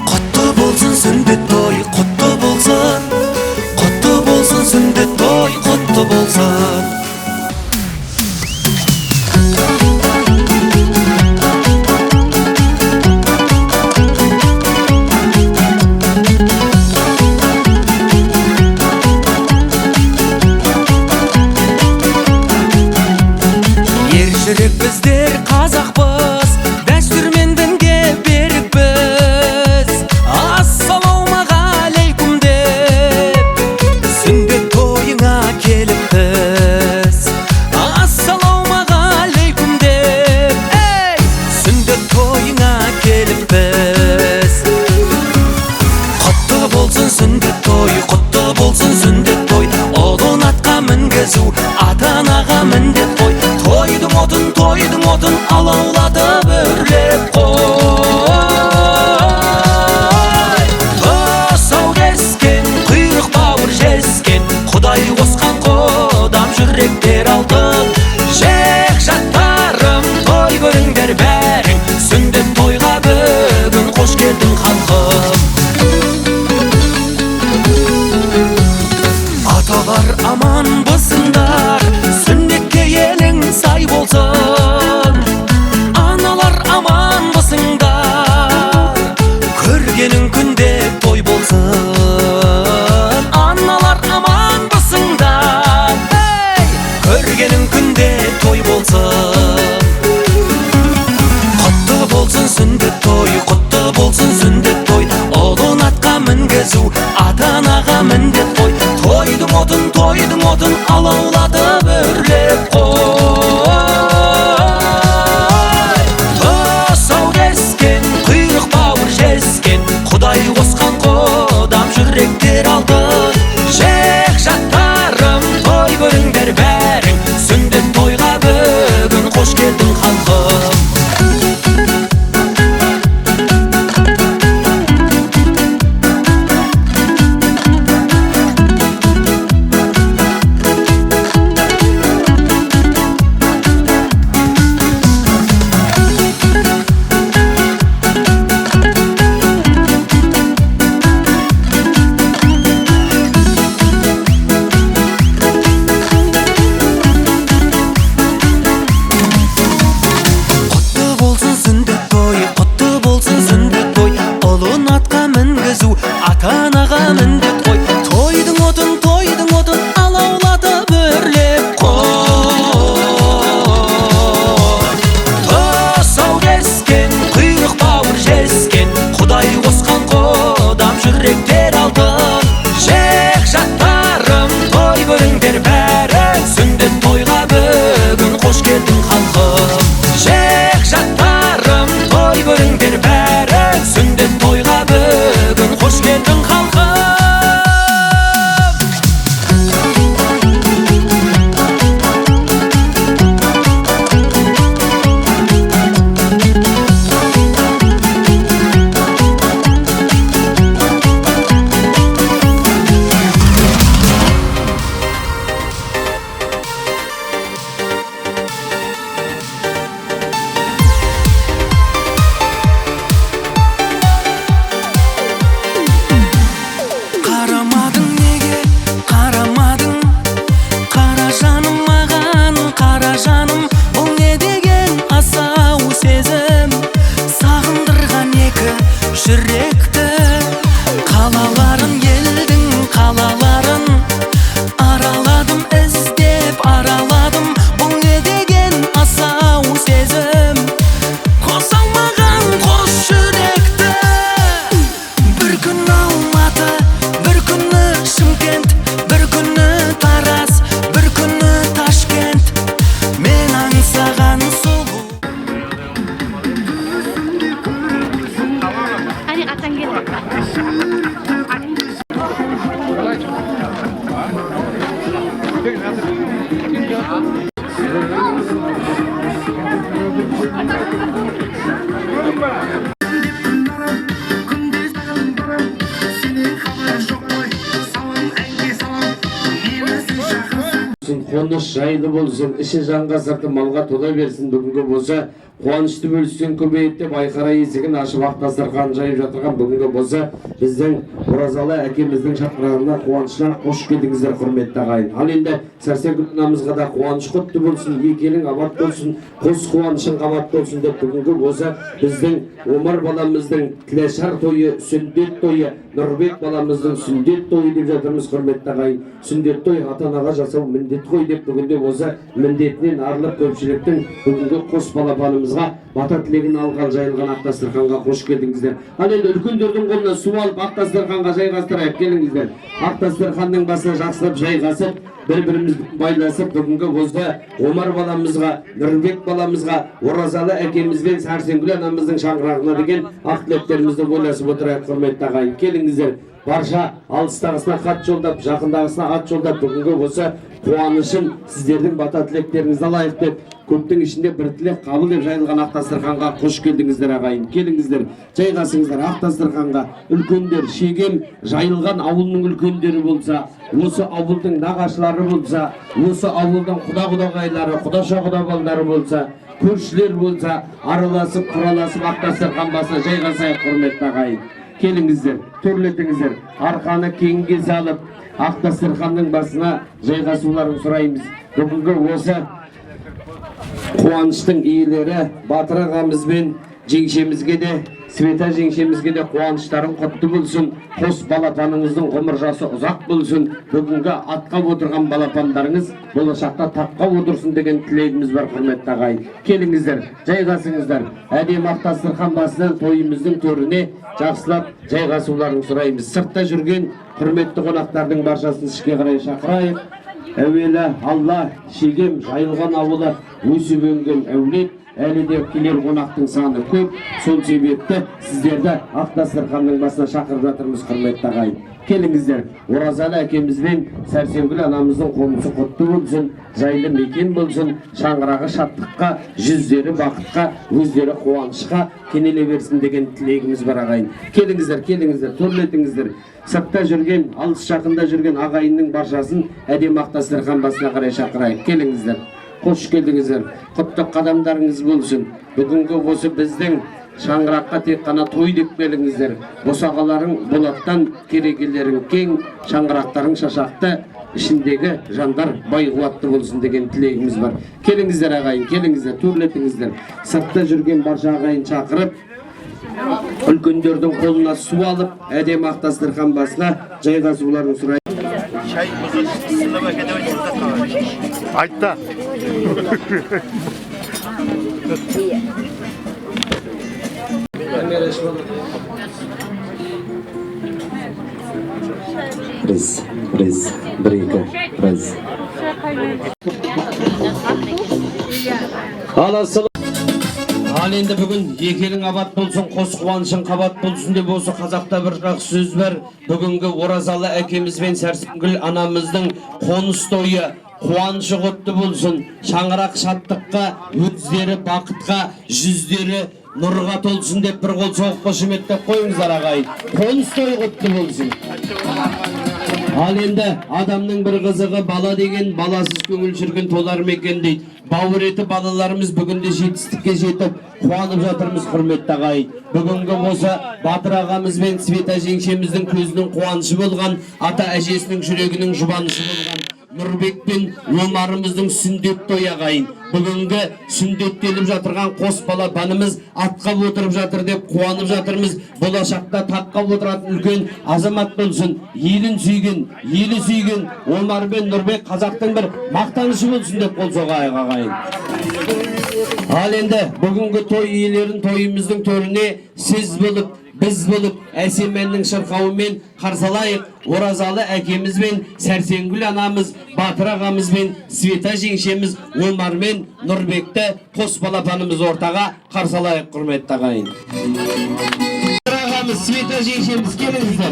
Құтты болсын сүндет той, құтты болсын. Құтты болсын сүндет той, құтты болсын. Жүрек біздер қазақпыз, дәстүрмен дінге берікпіз. Ассалаумағалейкум деп сүндет тойыңа келіппіз. Ассалаумағалейкум деп сүндет тойыңа келіппіз. Құтты болсын сүндет той, құтты болсын сүндет той. Ұлын атқа мінгізу ата-анаға міндет қой. Тойдың отын алауладып өрлеп қой. Тұсау кескен, құйрық бауыр жескен, Құдай қосқан қодам жүректер алтын. Жек-жаттарым, той көріңдер бәрің, сүндет тойға бүгін қош келдің халқым. Аталар аман бұсыңдар, сүндетке елің сай болсын. Аналар аман бұсыңдар, көргенің күнде той болсын. Аналар аман бұсыңдар, көргенің күнде той болсын. Құтты болсын сүндет той, құтты болсын сүндет той. Ұлын атқа мінгізу ата-анаға міндет қой. Тойдың отын алауладып өрлеп қой. Тұсау кескен, құйрық бауыр жескен, Құдай қосқан қодам жүректер алтын. Жек-жаттарым, той көріңдер бәрің, сүндет тойға бүгін қош келдің халқым. Ата-анаға міндет қой. Тойдың отын алауладып өрлеп қой. Тұсау кескен, құйрық бауыр жескен, Құдай қосқан қодам жүректер алтын. Жек-жаттарым, той көріңдер бәрің, сүндет тойға бүгін қош келдің халқым. Жек-жаттарым, той көріңдер бәрің, сүндет тойға бүгін қош келдің халқым. Жүректі қалаларын, елдің қалаларын араладым, іздеп араладым. Бұл не деген асау сезім, қоса алмаған қос жүректі. Бір күн Алматы, бір күні Шымкент, бір күні Тараз, бір күні Ташкент. Мен аңсаған сұлу. Қоныс жайлы болсын, іші жанға сырты малға тола берсін. Бүгінгі болса қуанышты бөлістен көбейіп деп айқара есігін ашып ақ дастархан жайып жатырған бүгінгі болса біздің Оразалы әкеміздің шақырғанына қуанышына қош келдіңіздер құрметті ағайын. Ал енді Сәрсенкүл анамызға да қуаныш құтты болсын, екі елің абат болсын, қос қуанышың қабат болсын деп бүгінгі болса біздің Омар баламыздың Тілешар тойы, сүндет тойы, Нұрбек баламыздың сүндет тойы деп жатырмыз құрметті ағайын. Сүндет той ата-анаға жасау міндет қой деп бүгінде болса міндетінен арылып көпшіліктің бүгінгі қос балапанымызға бата тілегін алған жайылған ақ дастарханға қош келдіңіздер. Ал енді үлкендердің қолына су алып ақ дастарханға жайғастырайық, келіңіздер. Ақ дастарханның басына жақсылап жайғасып, бір-бірімізді байласып, бүгінгі болса Омар баламызға, Нұрбек баламызға, Оразалы әкеміз бен Сәрсенкүл анамыздың шаңырағына деген ақ тілектерімізді ойласып отырайық құрметті ағайын. Келіңіздер. Барша алыстағысына хат жолдап, жақындағысына хат жолдап, бүгінгі болса қуанышын сіздердің бата тілектеріңізді алайық деп, көптің ішінде бір тілек қабыл деп жайылған ақ дастарханға қош келдіңіздер ағайын. Келіңіздер, жайғасыңыздар ақ дастарханға. Үлкендер, шегем жайылған ауылының үлкендері болса, осы ауылдың нағашылары болса, осы ауылдың құда-құдағайлары, құда-құдағайлары болса, көршілер болса, араласып, құраласып ақ дастархан басына жайғасайық құрметті ағайын. Келіңіздер, төрлетіңіздер, арқаны кеңге салып, ақ дастарханның басына жайғасуларын сұраймыз. Бүгінгі осы қуаныштың иелері Батыр ағамыз бен жеңшемізге де, Света жеңшемізге де қуаныштарын құтты болсын. Қос балапаныңыздың ғұмыр жасы ұзақ болсын. Бүгінгі атқап отырған балапандарыңыз болашақта таққа отырсын деген тілегіміз бар құрметті ағайын. Келіңіздер, жайғасыңыздар. Әдемі ақ дастархан басынан тойымыздың төріне жақсылап жайғасуларын сұраймыз. Сыртта жүрген құрметті қонақтардың баршасын ішке қарай шақырайық. Әуелі Алла, шегем жайылған ауылы өсіп өнген әулет, әлі де келер қонақтың саны көп. Сол себепті сіздерді ақ дастарханның басына шақырып жатырмыз құрметті ағайын. Келіңіздер, Оразалы әкеміз бен Сәрсенкүл анамыздың қонысы құтты болсын, жайлы мекен болсын, шаңырағы шаттыққа, жүздері бақытқа, өздері қуанышқа кенеле берсін деген тілегіміз бар ағайын. Келіңіздер, келіңіздер, төрлетіңіздер. Сыртта жүрген, алыс жақында жүрген ағайынның баршасын әдемі ақ дастархан басына қарай шақырайық. Келіңіздер. Қош келдіңіздер. Құтты қадамдарыңыз болсын. Бүгінгі осы біздің шаңыраққа тек қана той деп келіңіздер. Босағаларың болаттан, керегелерің кең, шаңырақтарың шашақты, ішіндегі жандар бай қуатты болсын деген тілегіміз бар. Келіңіздер ағайын, келіңіздер, төрлетіңіздер. Сыртта жүрген барша ағайын шақырып, үлкендердің қолына су алып, әдемі ақ дастархан басына жайғасуларын сұрайды. Айтта. Приз, бір-екі, приз. Ал енді бүгін екелің абат болсын, қос қуанышың қабат болсын деп осы қазақта бір жақсы сөз бар. Бүгінгі Оразалы әкеміз бен Сәрсенкүл анамыздың қоныс тойы қуанышы құтты болсын. Шаңырақ шаттыққа, өздері бақытқа, жүздері нұрға толсын деп бір қол соғып қошеметтеп қойыңыздар ағайын. Қоныс тойы құтты болсын. Ал енді адамның бір қызығы бала деген баласыз көңіл шіркін толар ма екен дейді. Бауыр еті балаларымыз бүгінде жетістікке жетіп қуанып жатырмыз құрметті ағайын. Бүгінгі болса Батыр ағамыз бен Света жеңшеміздің көзінің қуанышы болған, ата әжесінің жүрегінің жұбанышы болған Нұрбек пен Омарымыздың сүндет той ағайын. Бүгінгі сүндеттеліп жатырған қос балапанымыз атқа отырып жатыр деп қуанып жатырмыз. Болашақта таққа отыратын үлкен азамат болсын. Елін сүйген, елі сүйген Омар бен Нұрбек қазақтың бір мақтанышы болсын деп қол соғайық ағайын. Ал енді бүгінгі той иелерін тойымыздың төріне сіз болып, біз болып, әсем-әннің шырқауымен қарсалайық. Оразалы әкеміз бен Сәрсенкүл анамыз, Батыр ағамыз бен Света жеңшеміз, Омар мен Нұрбекті қос балапанымыз ортаға қарсалайық құрметті ағайын. Батыр ағамыз, Света жеңшеміз келіңіздер.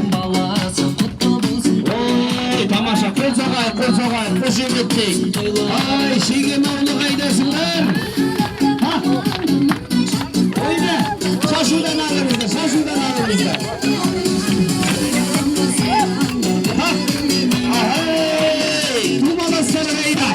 Ой, тамаша, қол соғайық, қошеметтейік. Ай, шегем ауылы қайдасыңдар? Ойда, шашудан алыңыздар. Думаластар қайда?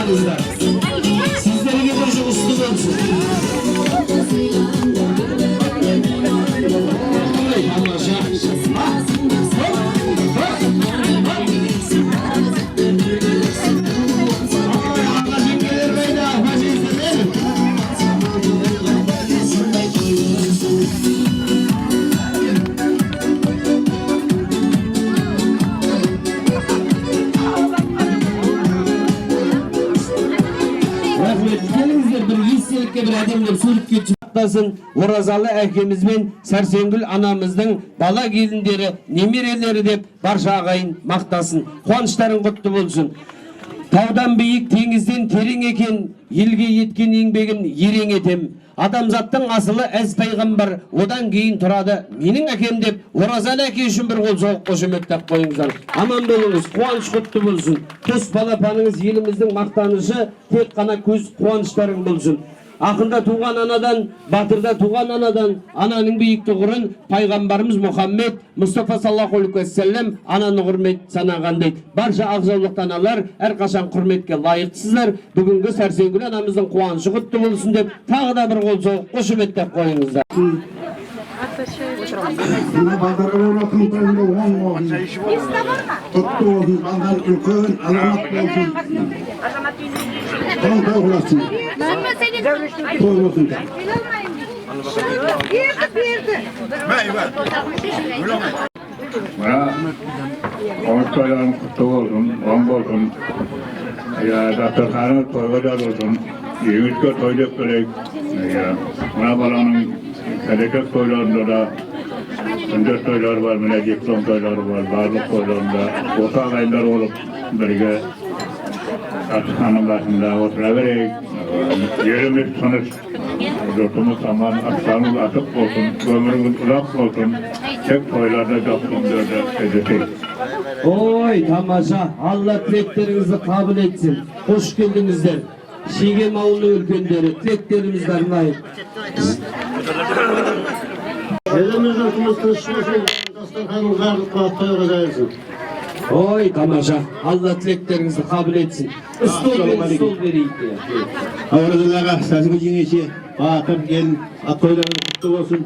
болыңыздар. Сіздерге бір жұмысты болсын. Ой, тамаша. Bir adamlar suretке çıktasın. Orazalı әкемізбен Сәрсенгүл анамыздың бала келіндері, немерелері деп барша ағайын мақтасын. Қуаныштарың құтты болсын. Таудан биік, теңізден терең екен, елге еткен еңбегін ерең етем. Адамзаттың асылы әз пайғамбар, одан кейін тұрады менің әкем деп, Оразалы әке үшін бір қол соғып қошеметтеп қойыңыздар. Аман болыңыз, қуаныш құтты болсын. Қос балапаныңыз еліміздің мақтанышы, тек қана көз қуаныштарың болсын. Ақында туған анадан, батырда туған анадан, ананың биік тұғырын пайғамбарымыз Мұхаммед Мұстафа саллаллаху алейхи вассалам ананы құрмет санаған дейді. Барша ақжаулықты аналар әрқашан құрметке лайықтысыздар. Бүгінгі Сәрсенгүл анамыздың қуанышы құтты болсын деп, тағы да бір қол соғып қошеметтеп қойыңыздар. Мына балдарға болатын тойында оң болсын. Құтты болсын, балдар үлкен азамат болсын. Тоң той қыласын. Той болсын. Мына оң тойларың құтты болсын, оң болсын. Дастарханы тойға да болсын. Еңізге той деп келейік. Мына баланың Кәлекет тойларында да сүндет тойлары бар, міне диплом тойлары бар, барлық тойларында осы ағайындар болып бірге Атысханың басында отыра берейік. Еліміз тыныш, жұртымыз аман, аттанымыз атық болсын, өміріміз ұзақ болсын, тек тойларда жақсылықтарды кездесейік. Ой, тамаша, Алла тілектеріңізді қабыл етсін. Қош келдіңіздер. Шегем ауылының үлкендері, тілектерімізді арнайық. Еліміздің тыныш болсын, дастарханның барлық тойға жайылсын. Ой, тамаша, Алла тілектеріңізді қабыл етсін. Стол берейік. Ауырдың Сәрсенгүл жеңеше, батыр келін, тойларыңыз құтты болсын,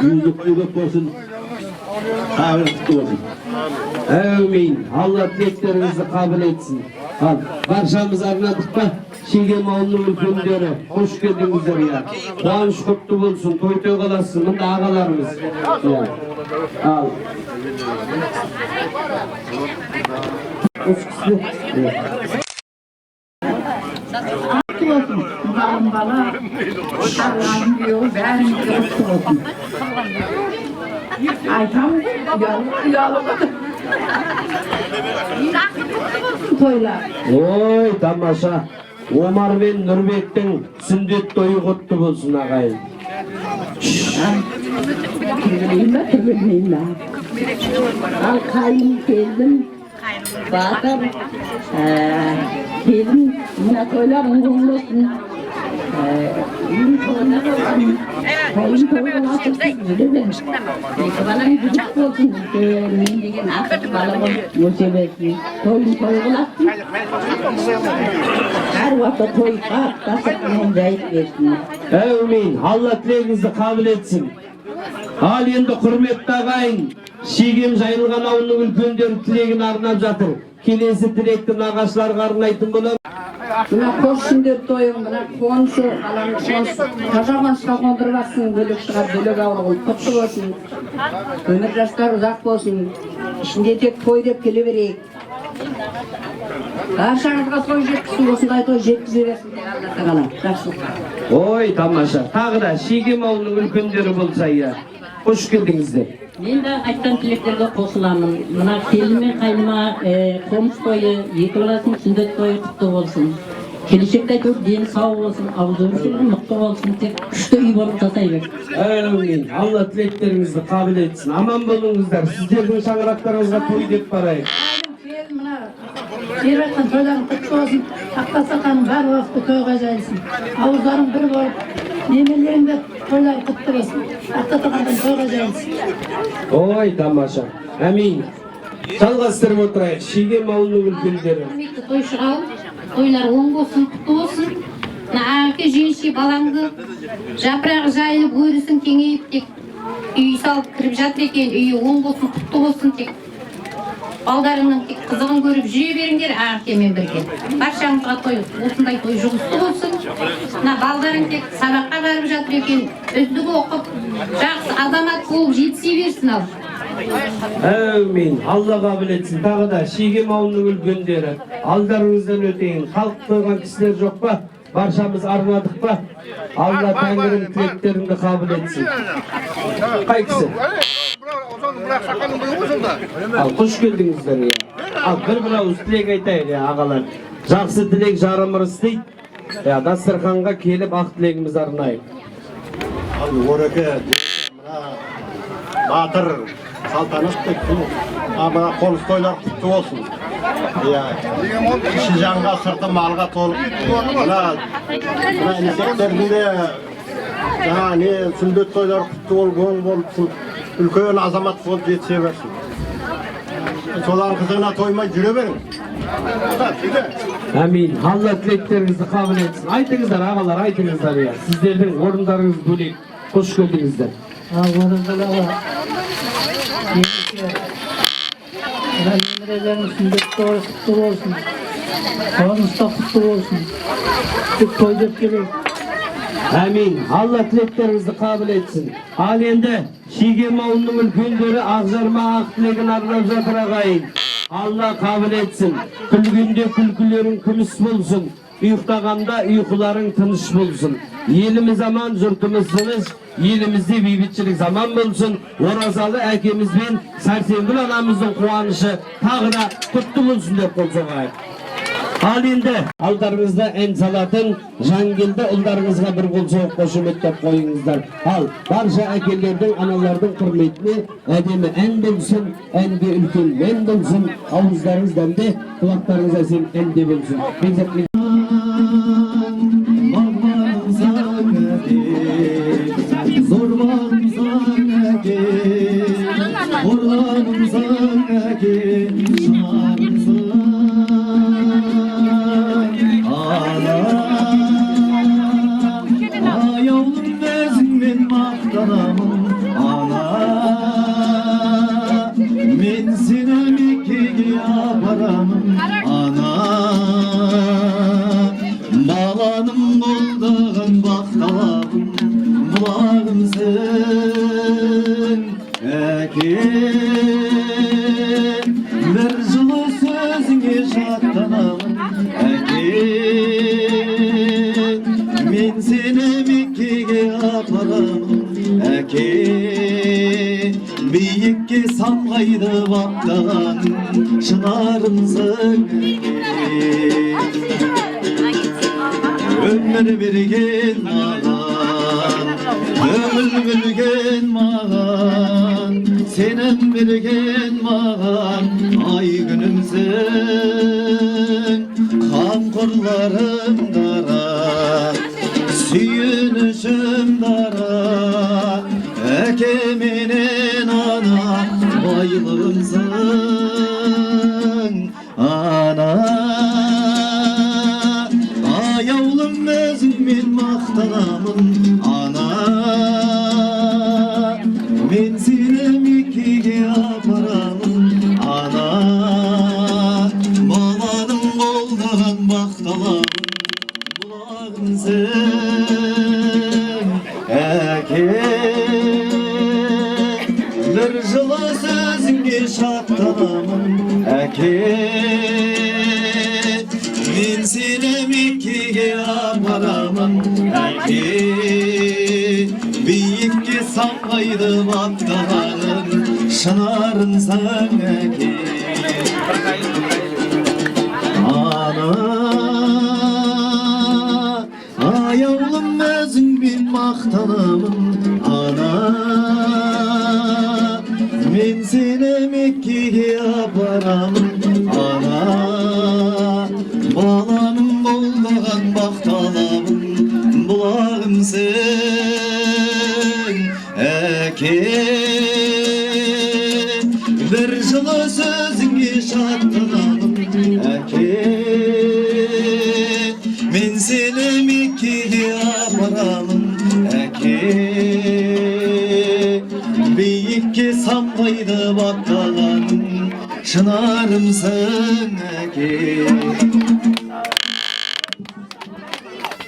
үйіңізде той көп болсын, қабыл құтты болсын. Әумин, Алла тілектеріңізді қабыл етсін. Ал, баршамыз арнадық па? Шегем ауылының үлкендері, қош келдіңіздер я. Қуаныш құтты болсын, той қаласын, мұнда ағаларымыз. Ал. Құтты болсын, балым бала, Allah'ın diyor, ben құтты болсын. Айтамыз, ұялы тойлар. Ой, тамаша. Омар мен Нұрбектің сүндет тойы құтты болсын ағайын. Білмеймін ба? Ал қайын келдім, батыр, келдім, мына тойлар ұңғын болсын. Қайын тойын асып жүрдім. Екі балам жүдік болсын, мен деген ақыт бала болып өсе берсін. Тойын той қыласын. Әр уақытта той қап, дастарханын жайып берсін. Әумин, Алла тілегіңізді қабыл етсін. Ал енді құрметті ағайын, Шегем жайылған ауылының үлкендері тілегін арнап жатыр. Келесі тілекті нағашыларға арнайтын боламын. Мына қош сүндет тойың, мына қуанышы, қажағанышқа қондырбасын, бөлек шығар, бөлек ауылығын құтты болсын. Өмір жастар ұзақ болсын. Ішінде тек той деп келе берейік. Баршаңызға той жеткізсін, осындай той жеткізе берсін деп Алла тағала. Жақсылыққа. Ой, тамаша. Тағы да Шегем ауылының үлкендері болса я. Қош келдіңіздер. Мен де айтқан тілектерге қосыламын. Мына келін мен қайныма қоныс тойы, екі баласының сүндет тойы құтты болсын. Келешекте көп дені сау болсын, ауызы мықты болсын, тек күшті үй болып жасай бер. Әумин, Алла тілектеріңізді қабыл етсін. Аман болыңыздар. Сіздердің шаңырақтарыңызға той деп барайық. Жер атқан тойларың құтты болсын, ақтасақаның бар уақытты тойға жайылсын. Ауыздарың бір болып, немелерің де тойлары құтты болсын, ақтасақаның тойға жайылсын. Ой, тамаша. Әмин. Жалғастырып отырайық. Шегем ауылының үлкендері. Той шығалым, тойлар оң болсын, құтты болсын. Әке женші балаңды жапырағы жайылып өрісін кеңейіп тек үй салып кіріп жатыр екен, үйі оң болсын, құтты болсын, тек балдарыңның тек қызығын көріп жүре беріңдер әкемен бірге. Баршаңызға той осындай той жұғысты болсын. Балдарың тек сабаққа барып жатыр екен, үздік оқып, жақсы азамат болып жетісе берсін ал. Әмин. Алла қабыл етсін. Тағы да Шегем ауылының үлкендері алдарыңыздан өтейін. Халық қойған кісілер жоқ па? Баршамыз арнадық па? Алла Тәңірім тілектеріңді қабыл етсін. Қай кісі? Ал қош келдіңіздер. Ал бір ауыз тілек айтайық ағалар. Жақсы тілек жарым ырыс дейді. Дастарханға келіп ақ тілегіміз арнайық. Ал ореке батыр салтанат тектің мына қоныс тойлар құтты болсын. Кіші жанға сырты малға толып мына несектерінде жаңа не сүндет тойлар құтты болып оң болыпсың, үлкен азамат болып жетісе берсін. Солардың қызығына тоймай жүре берің. Әмин. Алла тілектеріңізді қабыл етсін. Айтыңыздар ағалар, айтыңыздар. Сіздердің орындарыңыз бөлек. Қош келдіңіздер. Немерелеріңіз сүндет тойы құтты болсын. Қуанышта құтты болсын. Тек той деп келейік. Әмин. Алла тілектеріңізді қабыл етсін. Ал енді Шегем ауылының үлкендері Ақжарма ақ тілегін арнап жатыр ағайын. Алла қабыл етсін. Күлгенде күлкілерің күміс болсын. Ұйықтағанда ұйқыларың тыныш болсын. Еліміз аман, жұртымыз тыныш. Елімізде бейбітшілік заман болсын. Оразалы әкеміз бен Сәрсенбіл анамыздың қуанышы тағы да құтты болсын деп қол соғайық. Ал енді алдарыңызда ән салатын Жангелді ұлдарыңызға бір қол соғып қошеметтеп қойыңыздар. Ал барша әкелердің, аналардың құрметіне әдемі ән болсын, әнге үлкен мән болсын, ауыздарыңыз дәмде, құлақтарыңыз әсем әнде болсын. Биікке самғайды баптаған шынарымсың өмір берген маған, өмір берген маған, сенім берген маған, ай күнімсің, қамқорларым дара, сүйінішім дара, әке менен ана байлығымсың, ана аяулым өзіңмен мақтанамын, ана мен сені Меккеге апарамын, ана баланың қолдаған бақталамын, бұлағымсың, әке бір жылы сөзіңе шаттанамын, әке мен сені Меккеге апарамын, әке биікке самғайды баптағаным шынарымсың, әке ана аяулым өзіңмен мақтанамын, ана мен сені Меккеге апарамын, ана баланың қолдаған бақталамын, бұлағымсың, әке бір жылы сөзіңе шаттанамын, әке мен сені Меккеге апарамын әке биікке самғайды баптаған шынарымсың әке.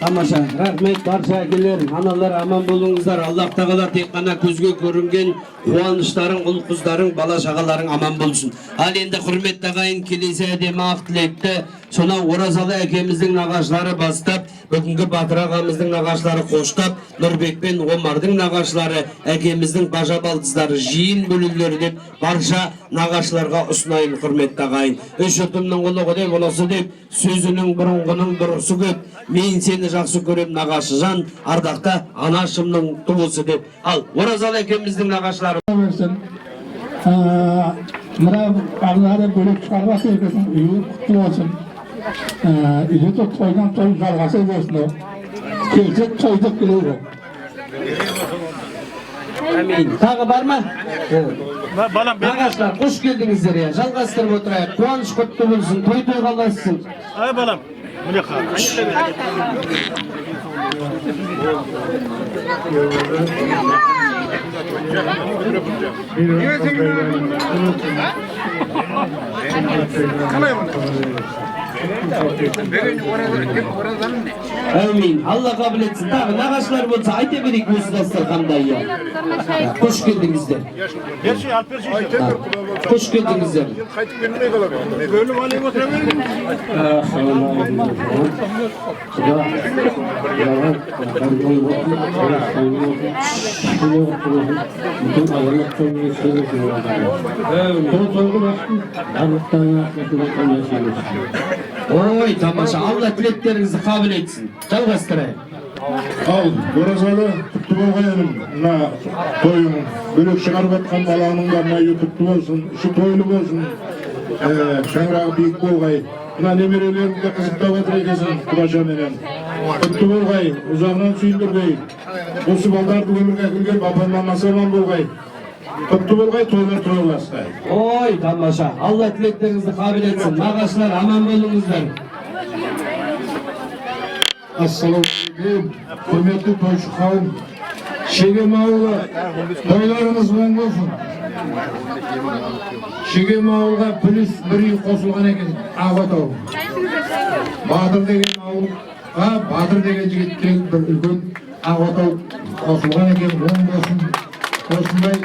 Тамаша, рахмет барша әкелер, аналар аман болыңыздар. Аллах тағала тек қана көзге көрінген қуаныштарың, ұл-қыздарың, бала-шағаларың аман болсын. Ал енді құрметті ағайын, келесі әдемі ақ тілекті сонау Оразалы әкеміздің нағашылары бастап, бүгінгі Батыр ағамыздың нағашылары қоштап, Нұрбек пен Омардың нағашылары, әкеміздің бажа балдыздары, жиын бөлілері деп барша нағашыларға ұсынайын құрметті ағайын. Үш ұтымның ұлығы деп, ұлысы деп, сөзінің бұрынғының дұрысы көп. Мен сені жақсы көрем нағашы жан, ардақта анашымның туысы деп. Ал Оразалы әкеміздің нағашылары versin. Mıra ağları bölük çıkarması eklesin, uyup kutlu olsun. İyi de toydan toy kargası versin o. Gelecek toyduk geliyor. Amin. Tағы бар ма? Nағашылар, қош келдіңіздер ya. Жалғастырып отырайық. Қуаныш құтты болсын, той қаласың. Ay balam. Mine kal. Amin. Allah kabul etsin. Tағы nағашылар болса айта берейік осы дастарханда ya. Қош келдіңіздер. Қош келдіңіздер. Gönlüm alayım oturabilirim. Ой, тамаша. Allah тілектеріңізді қабыл етсін. Жалғастырайық. Ал, Оразалы құтты болғайым, мына тойың бөлек шығарып атқан баланың да мына құтты болсын, іші тойлы болсын, шаңырағы биік болғай. Мына немерелеріңді қызықтап отыр екенсің, Құдашаменен. Құтты болғай, ұзағынан сүйіндірбей. Осы балдарды өмірге әкелген бапан мамасы аман болғай. Құтты болғай, тойлар тойластай. Ой, тамаша. Allah тілектеріңізді қабыл етсін. Нағашылар аман болыңыздар. Ассалаумағалейкум, құрметті тойшы қауым. Шегем ауылы, тойларыңыз оң болсын. Шегем ауылға плюс бір үй қосылған екен, Ағатау. Батыр деген ауылға, Батыр деген жігітке бір үлкен Ағатау қосылған екен, оң болсын. Осындай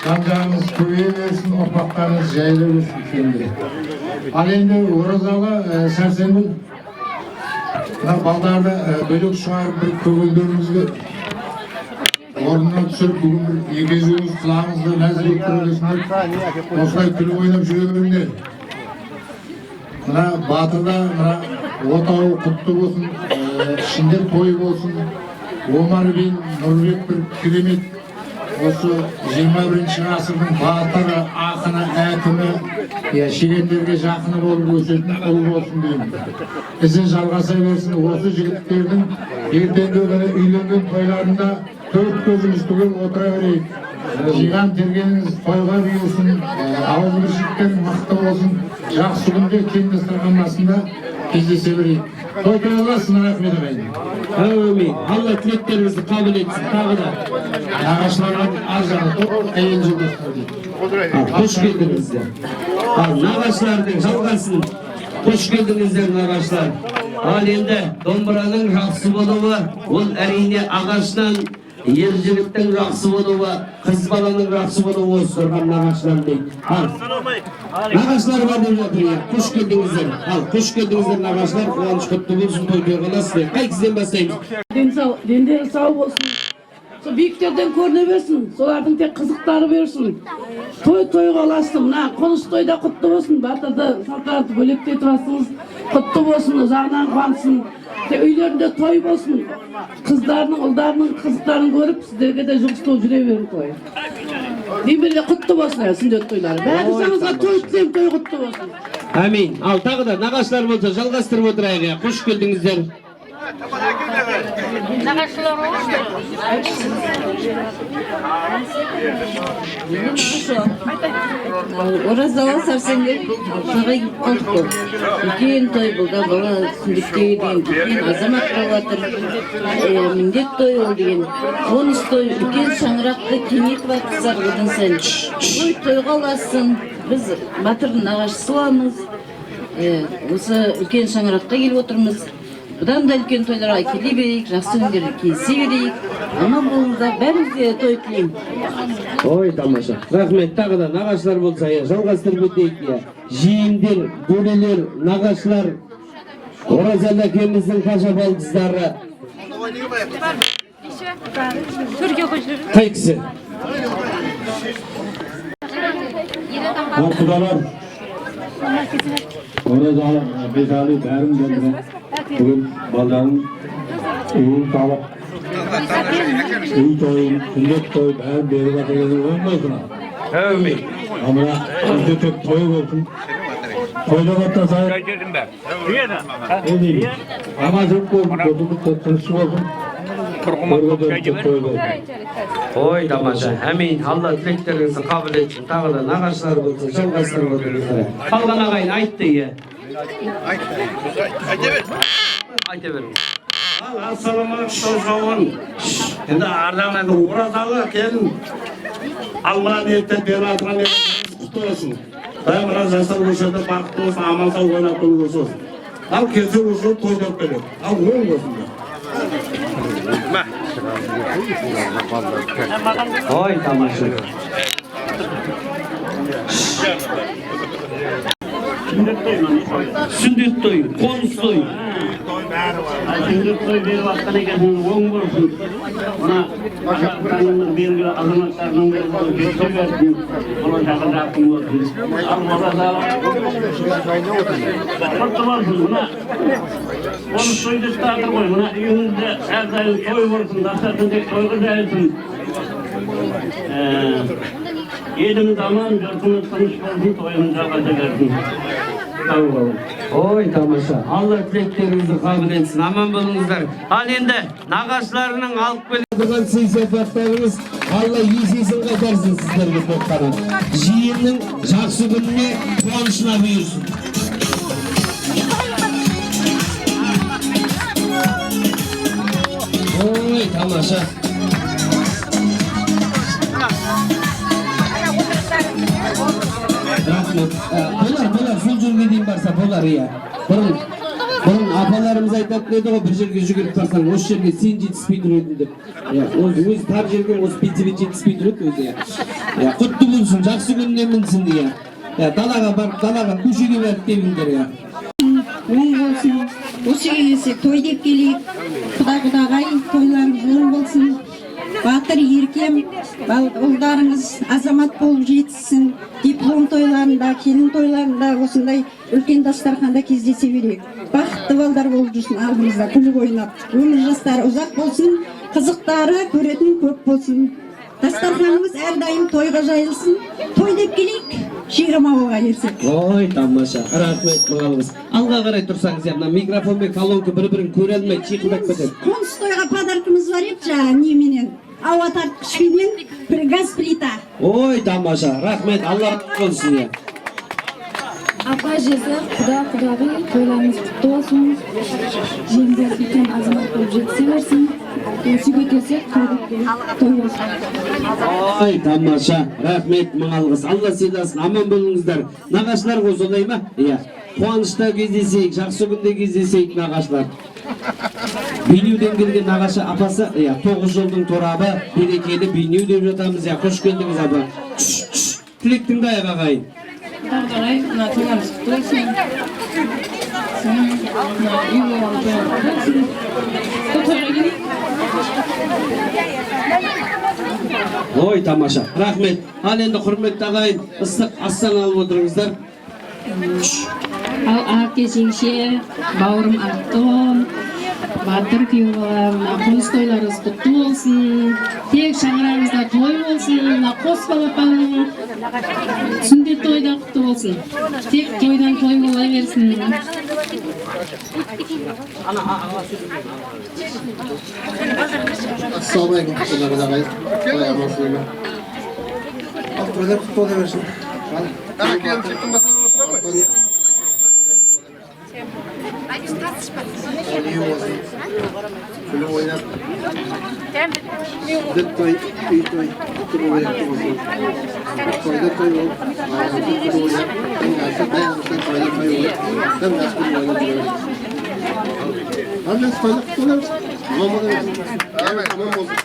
жан-жағыңыз көбейе берсін, ұрпақтарыңыз жайлы өсін. Ал енді Оразалы сәрсенбі балдарды бөлек шығарып бір көгілдерімізге орнынан түсіріп бүгін бір егезуіміз құлағымызды нәзір еттірілесіндер осылай күліп ойнап жүре беріңдер. Мына Батырда мына отауы құтты болсын, ішінде той болсын. Омар бен Нұрбек бір керемет осы 21-ші ғасырдың батыры, ақыны, әкімі, шегендерге жақыны болып өсетін ұл болсын деймін. Ізі жалғаса берсін. Осы жігіттердің ертеңгі күні үйленген тойларында төрт көзіміз түгел отыра берейік. Жиған тергеніңіз тойға бұйырсын, ауыз біршіліктерің мықты болсын, жақсы күнде кең дастархан басында кездесе берейік. Той тойласын, рахмет ағайын. Әмин. Allah тілектеріңізді қабыл етсін. Тағы да нағашыларға аз жағы топ, әйел жолдастар дейді. Қош келдіңіздер. Ал нағашылардың жалғасын. Қош келдіңіздер нағашылар. Ал енді домбыраның жақсы болуы, ол әрине ағашынан, ер жігіттің жақсы болуы, қыз баланың жақсы болуы осы тұрған нағашылар дейді. Ал нағашылар бар деп жатыр. Қош келдіңіздер. Ал қош келдіңіздер нағашылар. Қуаныш құтты болсын, той қаласыздар. Қай кізден бастаймыз? Дендері сау болсын. Сол биіктерден көріне берсін, солардың тек қызықтары берсін. Той қаласың, мына қоныс тойда құтты болсын, Батырды салтанатты бөлектей тұрасыңыз, құтты болсын, ұзағынан қуансын. Үйлерінде той болсын, қыздарының, ұлдарының қызықтарын көріп, сіздерге де жұғыстау жүре берін той. Демелде құтты болсын, сүндет тойлары. Бәріңізге той тілеймін, той құтты болсын. Амин. Ал тағы да нағашылар болса жалғастырып отырайық. Қош келдіңіздер. Оразалы сарсеңдер алшаға қалдық. Үлкен той бұл да бала сүндіктегі деген үлкен азамат болатыр. Міндет той ол деген. Қоныс той үлкен шаңырақты кеңетіп атқызар одан сайын. Тойға аласың. Біз батырдың нағашысы боламыз. Осы үлкен шаңыраққа келіп отырмыз. Бұдан да үлкен тойларға келе берейік, жақсы күндер келсе берейік. Аман болыңыздар, бәрімізге той тілеймін. Ой, тамаша. Рахмет, тағы да нағашылар болса, жалғастырып өтейік. Жиендер, бөлелер, нағашылар, Оразалы әкеміздің қаша балдыздары. Қай кісі? Құдалар, Оразалы, Бесалы бәрін келді. Бүгін балдарын үйін салып, үй тойын, сүндет той бәрін беріп атырғызы оңбайсына. Әумей. Амыра сүндет той болсын. Тойда баттасай. Амазын болсын, тынышы болсын. Ой, тамаша. Әмейін, Алла тілектеріңізді қабыл етсін. Тағы да нағашылар болсын, жалғастырып отырыңыздар. Қалған ағайын айтты, айта беріңіз. Ассалаумағалейкум. Енді ардағынан Оразалы келін Алла ниеттен беріп атырған құтты болсын. Бәрі жасар көшеде бақытты болсын, аман сау ойнап күн болсын. Ал келсе өші той деп келеді. Ал оң болсын. Ой, тамаша. Сүндет той, қоныс той. Сүндет той беріп атқан екенсің, оң болсын. Мына Қазақстанның белгілі азаматтарының бірі болып жетсе берсін. Бұны жақын жақын болсын. Ал Оразалы құтты болсын. Мына қоныс той деп жатыр ғой. Мына үйіңізде әрдайым той болсын. Дастархан тек тойға жайылсын. Еліміз аман, жұртымыз тыныш болсын, тойымыз жалғаса берсін. Ой, тамаша. Алла тілектеріңізді қабыл етсін. Аман болыңыздар. Ал енді нағашыларының алып келген сый-сияпаттарыңыз Алла есесін қайтарсын сіздерге тоқтаған. Жиеннің жақсы күніне қуанышына бұйырсын. Ой, тамаша. Рахмет. Болар, сол жерге дейін барса болар, иә. Бұрын апаларымыз айтатын еді ғой, бір жерге жүгіріп барсаң, осы жерге сен жетіспей тұретін деп. Өзі тар жерге осы пенсимен жетіспей тұреді өзі, иә. Құтты болсын, жақсы күніне мінсін, иә. Далаға барып, далаға көшеге барып келіңдер, иә. Оң болсын, осы келесі той деп келейік. Құда-құдағай тойларыңыз оң болсын. Батыр еркем, ұлдарыңыз азамат болып жетсін. Диплом тойларында, келін тойларында осындай үлкен дастарханда кездесе берейік. Бақытты балдар болып жүрсін алдымызда күліп ойнап. Өмір жастары ұзақ болсын, қызықтары көретін көп болсын. Дастарханымыз әрдайым тойға жайылсын. Той деп келейік, Ширамауға келсек. Ой, тамаша. Рахмет мұғалымыз. Алға қарай тұрсаңыз, мына микрофон мен колонка бір-бірін көре алмай чиқылдап кетеді. Қоныс тойға подаркымыз бар еді жаңа неменен. Ауа тартқышпенен бір газ плита. Ой, тамаша. Рахмет. Алла болсын. Апа жезі, құда-құдағи, тойларыңыз құтты болсын. Жеңдер үлкен азамат болып жетсе берсін. Өсіге келсек, той болсын. Ой, тамаша. Рахмет мұғалғыз. Алла селасын. Аман болыңыздар. Нағашылар ғой солай ма? Иә. Қуанышта кездесейік, жақсы күнде кездесейік нағашылар. Бейнеуден келген нағашы апасы, 9 жолдың торабы, берекелі бейнеу деп жатамыз, қош келдіңіз апа. Тілектің де аяға қайын. Қарай, мына тойларыңыз құтты болсын. Мына үй болған тойларыңыз болсын. Тойға келейік. Ой, тамаша. Рахмет. Ал енді құрметті ағайын, ыстық астан алып отырыңыздар. Ал әке жеңше, бауырым Артон, Батыр күйеу балам, қоныс тойларыңыз құтты болсын. Тек шаңырағыңызда той болсын. Қос балапанның сүндет тойы да құтты болсын. Тек тойдан той бола берсін. Ассалаумағалейкум, құттықтар ағайын. Қалай амансыздар? Тойдар құтты бола берсін. Күліп ойнап, сүндет той, үй той, құтты бола берсін. Тойда той болып, күліп ойнап, аяғымызда тойда той болып, дәм әскүл ойнап жүрген. Андыз тойда құтты бола берсін. Аман бола берсін. Аман болсын.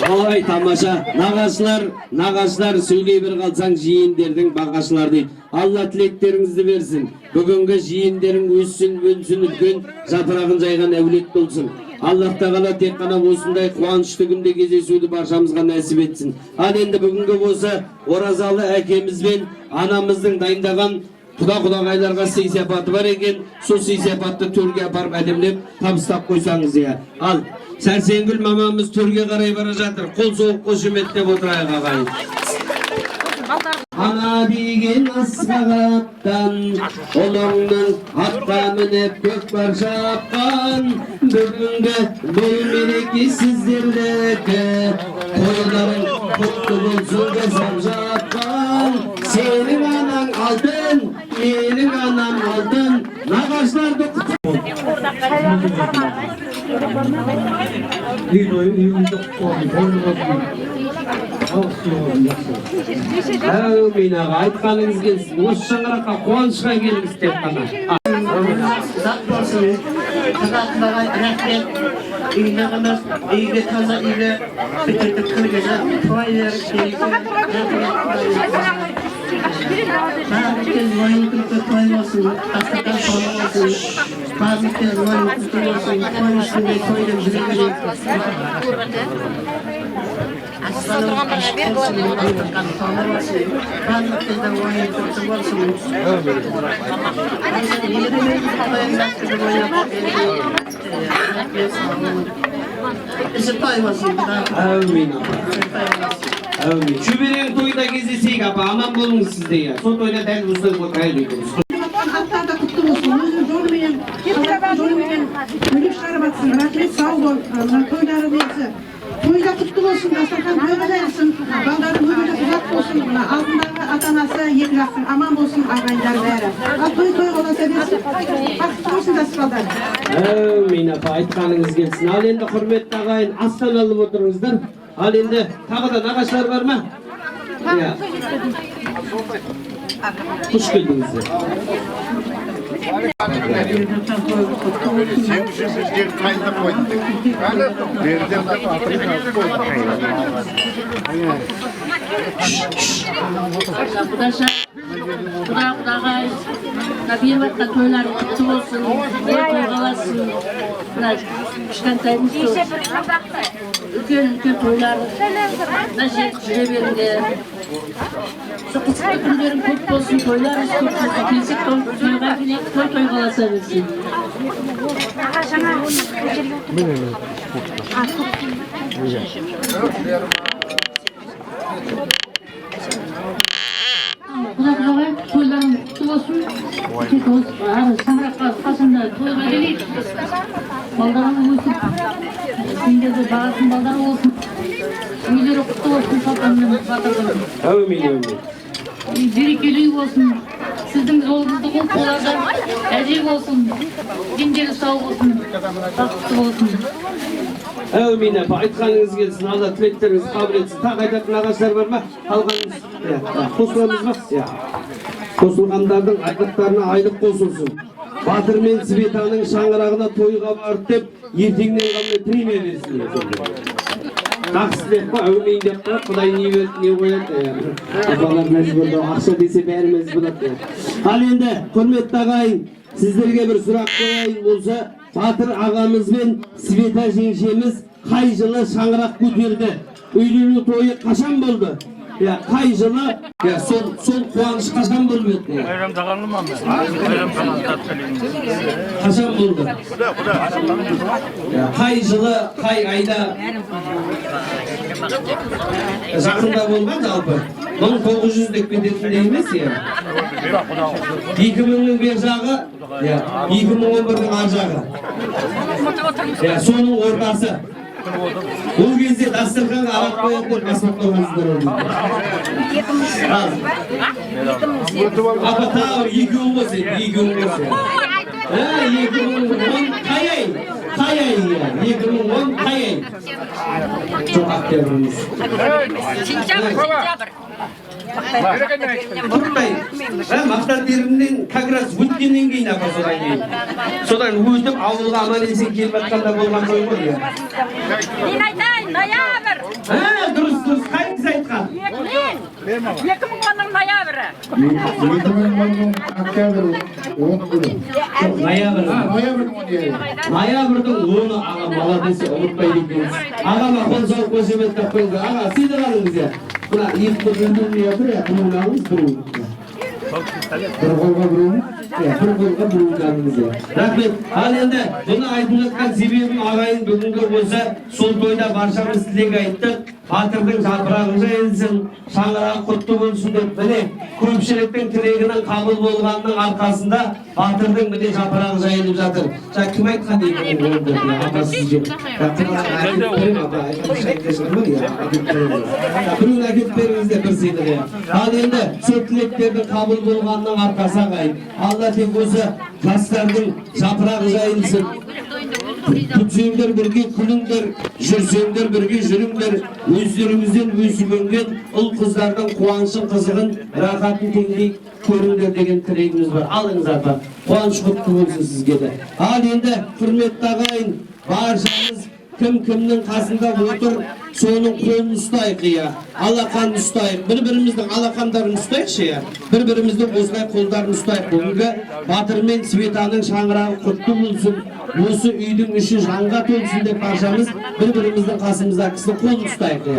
Ой, тамаша. Нағашылар сөйлей бір қалсаң жиендердің бағашылар дейді. Алла тілектеріңізді берсін. Бүгінгі жиендерің өссін, үлкен жапырағын жайған әулет болсын. Аллах тағала тек қана осындай қуанышты күнде кездесуді баршамызға нәсіп етсін. Ал енді бүгінгі болса оразалы әкеміз бен анамыздың дайындаған құда-құдағайларға сый сипаты бар екен. Сол сый сипатты төрге апарып әдемлеп табыстап қойсаңыз я. Ал Сәрсенгүл мамамыз төрге қарай бара жатыр. Қол соғып қошеметтеп отырайық ағайын. Ана деген асқағаттан ұлыңның атқа мініп көкпар шапқан. Бүгінгі бұл мереке сіздердікі, тойларың құтты болсын жасап жатқан. Сенің анаң алтын, менің анам алтын, нағашыларды құтты Әумин аға, айтқаныңыз келсін. Осы шаңыраққа қуанышқа келіңіз деп қана. Зат болсын, қазақтарға рахмет. Үйлеріміз, үйге таза үйлі бітірдік кіргізіп, тойлар келесі Bazıkез ойын күлкі той болсын, дастархан той болсын. Bazıkез ойын күлкі болсын, той үстінде тойдың жүрегіне. Aslanım aşk olsun, dastархан той болсын. Bazıkezде ойын күлкі болсын. Еліміз тойындастырып ойнап ісі той болсын. Әумин Әумин. Шөберен тойда кездесейік апа, аман болыңыз сізде я. Сол тойда дәл осылай отырайық екенбіз. Аттарда құтты болсын, өзінің жолымен, қазақтың жолымен бөлек шығарып атсын. Рахмет, сау бол, тойлары болсын. Тойда құтты болсын, дастархан тойға жайылсын, балдардың өмірі ұзақ болсын, алдындағы ата-анасы екі жақтың аман болсын, ағайындар бәрі. Ал той оласа берсін, бақытты болсын дастархандар. Әумин апа, айтқаныңыз келсін. Ал енді құрметті ағайын, астан алып отырыңыздар. Ал енді тағы да нағашылар бар ма? Қош келдіңіздер. Құда-құдағай, беріп атқан тойлары құтты болсын, той қаласын. Кішкентайымыз үлкен тойлары да жетіп жүре беріңдер. Қызықты күндерің көп болсын, тойларыңыз көп болсын, келсек тойға келек, той қаласа берсін. Құда-құдағай, тойларың құтты болсын. Шаңыраққа қасында тойға келейік. Балдарың өсіп, сендерді бағасын балдар болсын. Үйлері құтты болсын, салтанмен батырдың. Әумин. Берекелі болсын. Сіздің жолыңызды қол болады. Әже болсын. Дендері сау болсын. Бақытты болсын. Әумин апа, айтқаныңыз келсін. Алла тілектеріңіз қабыл етсін. Тағы айтатын ағаштар бар ма? Қалғаныңыз. Қосыламыз ба? Қосылғандардың айлықтарына айлық қосылсын. Батыр мен Светаның шаңырағына тойға барып деп, ертеңнен қалмай премия берсін. Тақсы деп қой, әумин деп қой, Құдай не берді, не қояды. Апалар мәжбүрді, ақша десе бәріміз болады. Ал енді, құрметті ағайын, сіздерге бір сұрақ қояйын болса, Батыр ағамыз бен Света жеңшеміз қай жылы шаңырақ көтерді? Үйлену тойы қашан болды? ya qay жылы ya sol quvonch qachon bo'lib o'tdi? Bayram taqalımam ben. Bayram taqalım. Qachon bo'ldi? Ya qay жылы, qay ayda? Yaqinda bo'lgan jalpı. 1900 deb ketетін emas ya. 2000'ning ber jagı, ya 2011'ning ar jagı. Ya soның ортасы. Ол кезде дастарханға алып қоятын аспаптарымыздар болды. Апа тағы екеуің болсын, екеуің болсын. 2010 қай ай? Қай ай? 2010 қай ай? Жоқ октябрьміз. Сентябрь. Құрттай, мақтар терімнен как раз өткеннен кейін апа содан кейін. Содан өтіп ауылға аман есен келіп жатқанда болған той ғой. Мен айтайын, ноябрь. Дұрыс, қайсысы айтқан? 2010-ның ноябрі. 2010-ның октябрь 10 күні. Ноябрьдің 10-ы аға молодесі ұмытпайды екенсіз. Ағама қол соғып қошемет таппайсыз. Аға, сыйды қалыңыз я. Мына екі күндеріне бір қолға алыңыз, бір қолға алыңыз. Рахмет. Ал енді бұны айтып жатқан себебім ағайын бүгінгі болса сол тойда баршамыз тілек айттық. Батырдың жапырағы жайылсын, шаңырақ құтты болсын деп міне көпшіліктің тілегінің қабыл болғанның арқасында батырдың міне жапырағы жайылып жатыр. Кім айтқан дейді? Апа сізге. Біреуін әкеп беріңіздер бір сыйлығы. Ал енді сол тілектердің қабыл болғанның арқасы ағайын. Алла тек осы жастардың жапырағы жайылсын. Күтсеңдер бірге күліңдер, жүрсеңдер бірге жүріңдер. Өздеріңізден өсіп өнген ұл қыздардың қуанышын, қызығын, рахатын теңдей көріңдер деген тілегіміз бар. Алыңыз апа, қуаныш құтты болсын сізге де. Ал енді құрметті ағайын, баршамыз кім-кімнің қасында отыр, соның қолын ұстайық я. Алақанын ұстайық. Бір-біріміздің алақандарын ұстайықшы я. Бір-біріміздің осылай қолдарын ұстайық. Бүгінгі Батыр мен Светаның шаңырағы құтты болсын. Осы үйдің іші жанға толсын деп баршамыз бір-біріміздің қасымызда кісінің қолын ұстайық я.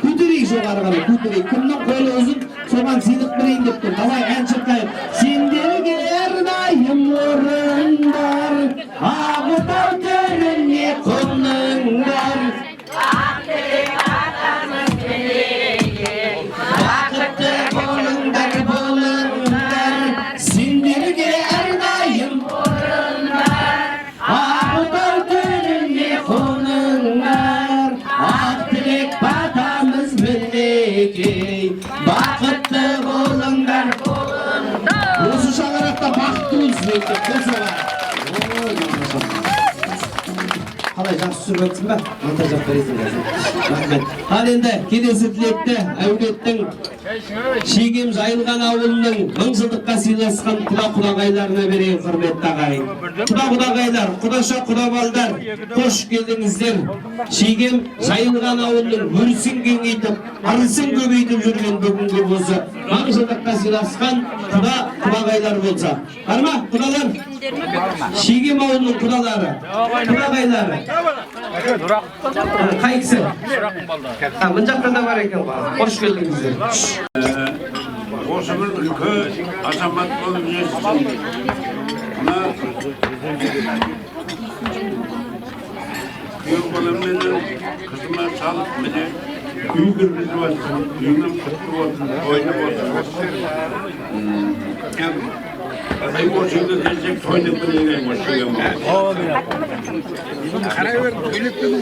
Көтерейік жоғары қарай, көтерейік. Кімнің қолы ұзын, соған сыйлық берейін деп тұр. Давай ән шырқайық. Сендерге әрдайым орындар, Ағытау төріне қоныңдар. Бақытты болыңдар, болыңдар, сендерге әрдайым орындар, Ағытау төріне қоныңдар. Ақ тілек батамыз мінекей, бақытты болыңдар, болыңдар. Осы шаңырақта бақытты болсын екен, қосуға. Қалай жақсы жүріп өтсін ба? Манта жақ бересің қазір. Рахмет. Ал енді келесі тілекті әулеттің Шегем жайылған ауылының 1000 жылдыққа сыйласқан құда-құдағайларына берейін, құрметті ағайын. Құда-құдағайлар, құда-балдар, қош келдіңіздер. Шегем жайылған ауылының өрісін кеңейтіп, арысын көбейтіп жүрген бүгінгі болса, 1000 жылдыққа сыйласқан құда-құдағайлар болса. Бар ма, құдалар? Шегем ауылының құдалары, құдағайлары. Қайсысы? Мын жақтан да бар екен, қош келдіңіздер. Осы бір үлкен азамат болып естісін. Мына күйеу баламмен қызыма салып міне үй кіргізіп жатсың, үйінің құтты болсын, ойнап отырсың. Ай осы үйге келсек тойдың білеген осы үйге қарай бер, көйлектің.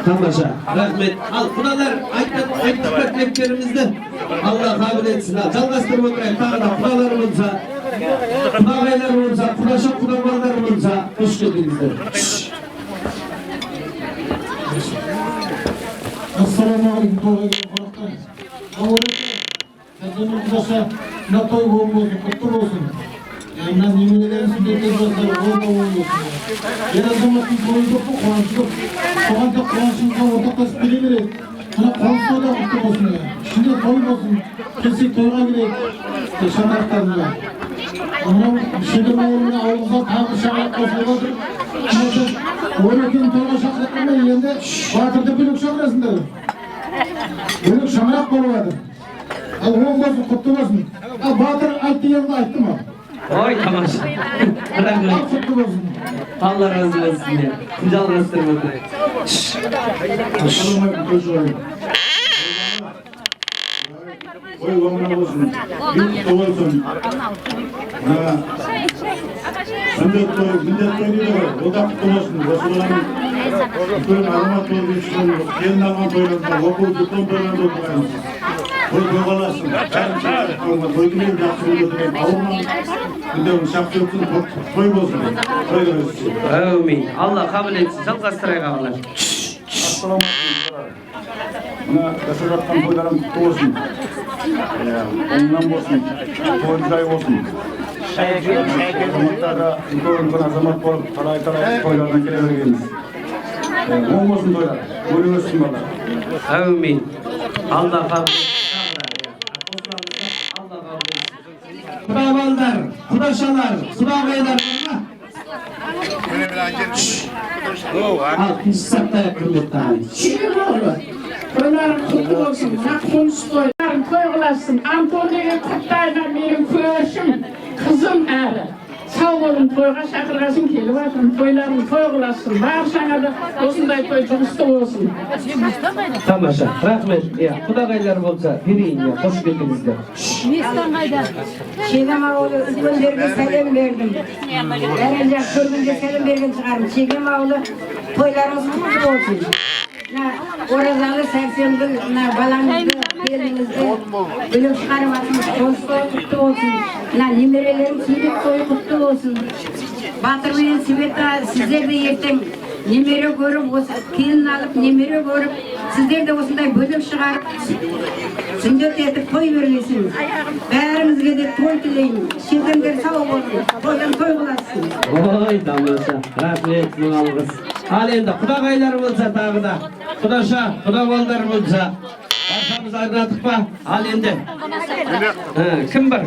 Тамаша, рахмет. Ал құдалар айтып тілектерімізді Алла қабыл етсін. Жалғастырып отырайық. Тағы да құдалар болса, құдағайлар болса, құдаша құдабалдар болса, қош келдіңіздер. Ассалаумағалейкум, тоғай қонақтар. Ауыректе, әжемнің құдаша мына той болсын, құтты болсын. Мына немелерін сүндеттер жастар, ол да болсын. Ер азаматтың тойы жоқ қуанышы жоқ. Соған тек қуанышыңызға ортақтасып келе береді. Mına konuştoyda kutlu olsun ya. Şimdi toy olsun. Kesik toyga gireyik. Şangaklarında. Onun şeyden oğluna avluza tabi şangak koşuluyordur. Oynatın toyga şangaklarına yiyende Batır'da bölük şangaklasın derim. Bölük şangak boluyordu. Al oğlum olsun kutlu olsun. Al Batır ayttığı yerinde ayttı mı? Oy tamaşa. Al kutlu olsun. Allah razı olsun ya. Güzel göstermedi. Allah'ım koşuyorum. Oy olmana olsun. Kutlu olsun. Sünnet toyu da o da kutlu olsun. Resulullah bütün azamat toyu geçiyor. Gelin alman toylarında, okul diplom toylarında oturmayalım. Toy toygalasın. Çarım çarım olma. Toy gidelim yapsın götürelim. Avurman. Gündem şapsı yoksun. Toy bozsun. Toy görürsün. Amin. Allah kabul etsin. Жалғастырайық ағалар. Mına yaşayacaktan toylarım kutlu olsun. Ondan olsun. Toycay olsun. Azamatlara, ülke azamat olup talay toylardan gelebiliriz. Olmasın toylar. Buyurun bana. Amin. Allah kabul etsin. Kuda balдар, kudaşalar, kuda beyler. Al, kıssatta kırmızı Şirin oğlu. Toyların kutlu olsun. Nakfonsu toyların toy kılasın. Antoni'ye kuttayla benim köşüm. Kızım әрі. Sağ olun toyga şakırgasın kelip atın. Toyların toy kılasın. Barşana da osunday toy жұмысты olsun. Tamaşa. Rahmet. Ya, kudagaylar bolsa birin ya. Hoş geldinizler. Şegem ağlı üzgünlerine selam verdim. Erince körgünce selam verdim çıkarım. Şegem ağlı toylarınız kutlu olsun. Orazalı sersemdi, balanızdı, gelinizdi, bölüm çıkarımasınız, konuştoy kutlu olsun. Nemerelerim Sibet toyu kutlu olsun. Batır beyen Sibet'a sizler de yerten nemere görüp, kelin alıp nemere görüp, sizler de osunday bölüm çıkarıp, sünnet etip toy verilesiniz. Bärimizge de toy tileyim. Şegemler sağ olsun, toydan toy kılasın. Oy tamaşa. Rahmet mağalğız. Al endi kudagaylar bolsa tagı da. Kudaşa, kuda balдар bolsa. Barşamız ayrıladık mı? Al endi. Kim var?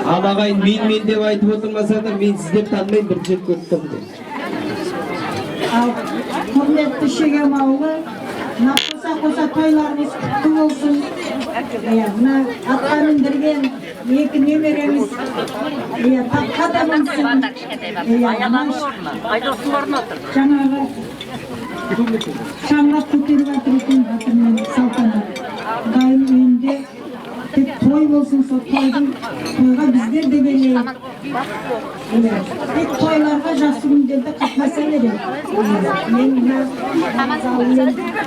Al ağayın men dep aytıp oturmasa da men sizdep tanımайм, bir жеп көктüm de. Құрметті Шегем ауылы, қоса тойларымыз құтты болсын. Мына атқа міндірген екі немереміз таққа да мінсін. Жаңағы шаңырақ көтеріп жатыр екен батырмен салтанат. Дайым үйінде тек той болсын, сол тойға біздер де келейік. Тек toylarga жақсы күндерде қатынаса берем.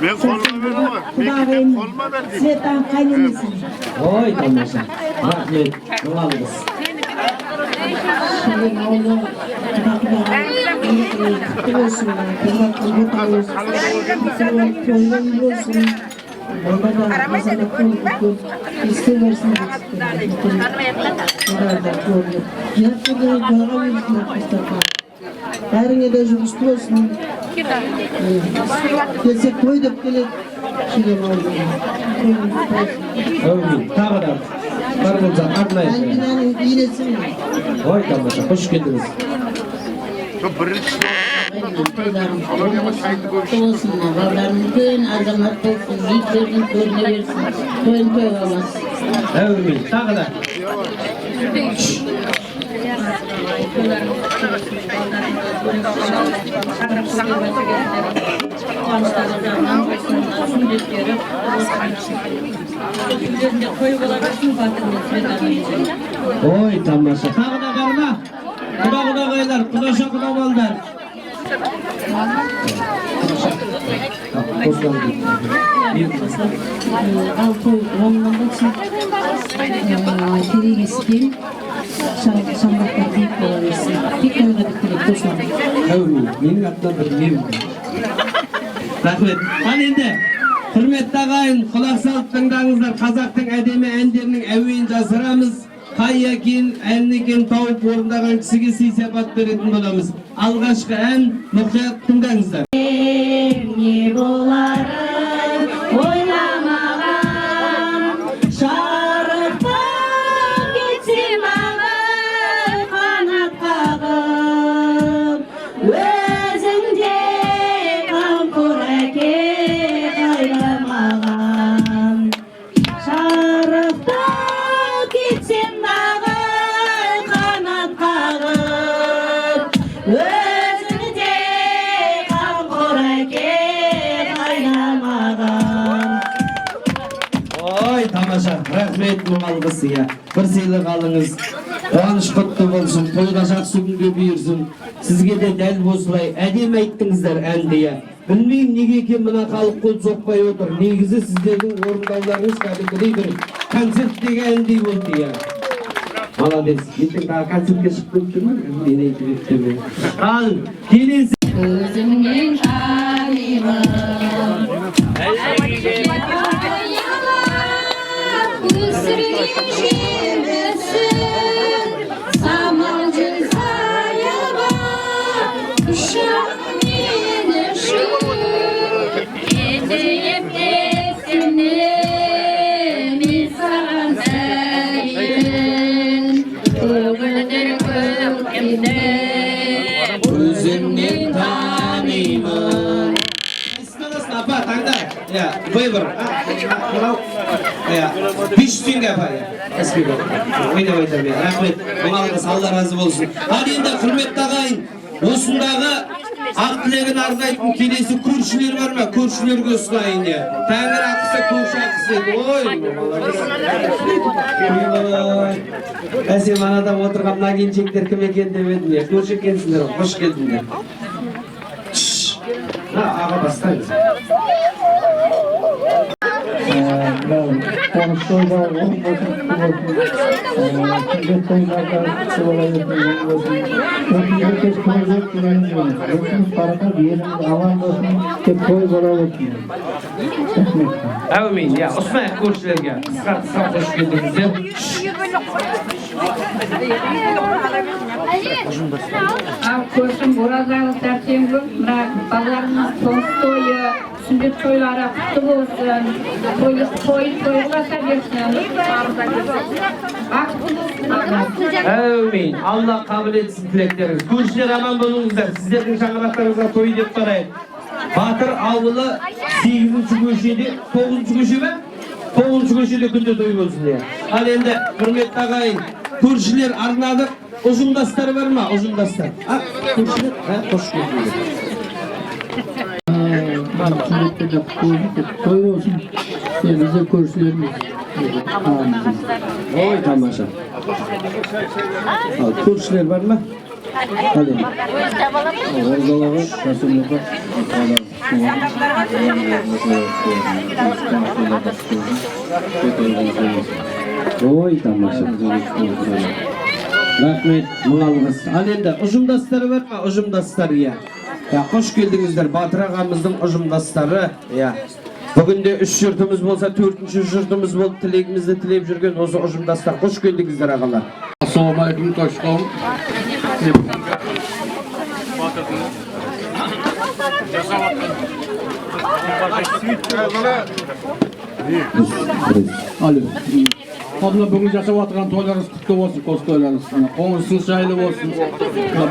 Ben koluma verdim ama. Светаның қайненесі. Ой тамаша. Rahmet mağalğız. Шегем ауылы құтты болсын, тойлы болсын. Onda da azalattığım bu isteversin. Yaptığı doğru Mustafa. Bәріңе de жұмысты болсын. Келсек той деп келеді. Шегем ауылы. Amin. Tağı da. Var bolsa arnayı. Әңгіменің иелесімін. Oy tamamsa hoş geldiniz. Toylarım kutlu olsun. Ballarımızın azamat olsun. Yiğitlerin körüne versin. Toyun toy olmaz. Amin. Tağı da. Oy tamamsa. Tağı da var mı? Kuda kaylar, kudaşa kuda balдар. Ал той оңынан болсын. Терегесі келіп, шаңырақтар дейіп бола берсін. Тек тойға деп келіп қосылам. Amin. Менің атынан bir mevdim. Rahmet. Al endi. Hürmetli ağayın, kulak salıp tыңдаңыздар. Қазақтың әдемі әндерінің әуейін жасырамыз. Қай екен, әннекен тауып орындаған кісіге сый-сапат беретін боламыз. Алғашқы ән мұқият тыңдаңыздар. Не Ой, тамаша. Рахмет мұңалғысы, я. Bir сыйлық алыңыз. Қуаныш құтты болсын, тойға жақсы күнге бұйырсын. Сізге де дәл осылай әдемі айттыңыздар әнді, я. Білмеймін неге екен мына халық қол соқпай отыр. Негізі сіздердің орындауларыңыз кәдімгідей бір концерттегі әндей болды, я. Молодец. Ертең тағы концертке шығып кетіп жүрмін. Мен айтып еттім. Ал, келесі. Өзіңнен танимын. Өсірген жемісін, самал жел саябақ, ұшақ мен үшін. Кетейін есімде, мен саған сәйін, көгілдір көктемде, өзіңнен танимын. Apa tanda ya waiver ya 500 tenge apa ya eski bu oyna ya rahmet Allah'a Allah razı olsun. Hadi endi hurmatli ағайын осындағы ақ тілегін арнайтын келесі көршілер бар ма? Көршілерге ұсынайын ya. Тәңір ақысы көрші ақысы. Ой. Әсем анада отырған мына келіншектер кім екен деп едім ya. Көрші екенсіңдер, қош келдіңдер. Ağa bastayız. Konuştoyda olmasın, sünnet toylarda sıvalayıp Öpüyle tek koyacak güvenimiz var. Öpümüz parada diğerimiz alan olsun, tek koy bolayıp Amin ya, Osman koşularga qisqa hoş geldingizlar. Ko'rsin Bo'razali Tartengo, pazarimiz to'yi, sünnet to'ylari quti bo'lsin. To'ylasa bersin. Amin. Allah kabul etsin tilekleriniz. Ko'shlar aman bo'lingizlar. Sizlarning shang'iraqlaringizga to'y deb qaraydi. Batır avılı 8-köşede, 9-köşe mi? 9-köşede günde to'y bo'lsin diye. Hal endi hurmatli ағайын, ko'rshlar arnadık. Uzundaslar var mı? Uzundaslar. Ha, ko'rshlar, ha, hoş geldiniz. Sünnette toy olsun. Bize ko'rshlarimiz. Oy tamaşa. Ko'rshlar var mı? Hadi. Oradalar, Rasulullah. Oy tamaşa. Rahmet, muğalımız. Al endi, ujumdasları var mı? Ujumdasları ya. Ya, hoş geldinizler. Batır ağamыздың ujumdasları. Ya. Bugün de 3 yurtumuz bolsa 4-cü yurtumuz boldu. Tilegimizni tilep жүрген осы ujumdaslar. Hoş geldinizler ağalar. Assalamu alaykum Toshqon. Alo. Fazla bugün yaşap oturan toylarınız kutlu olsun, koz toylarınız. Konusunuz şahili olsun.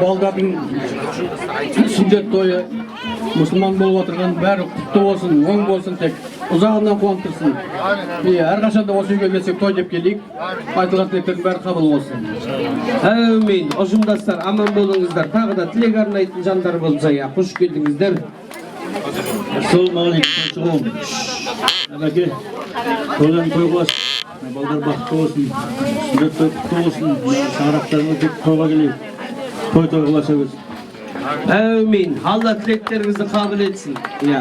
Balgadın sünnet toyu, Müslüman bolup oturgan bari kutlu olsun, oң olsun tek. Uzağından quvontirsin. Her qaşanda осы үйге келсек той деп келейік. Айтылған тілектердің бәрі қабыл болсын. Amin. Ujumdaslar aman bolыңыздар. Тағы да тілек арнайтын жандар болса ya. Hoş geldinizler. Assalamu alaykum. Әбәке, тойлан той қыласың. Балдар бақытты болсын, сүндет той құтты болсын, шаңырақтарыңыз деп тойға келейік. Той қыласа өз. Amin. Allah tileklerinizi kabul etsin. Ya.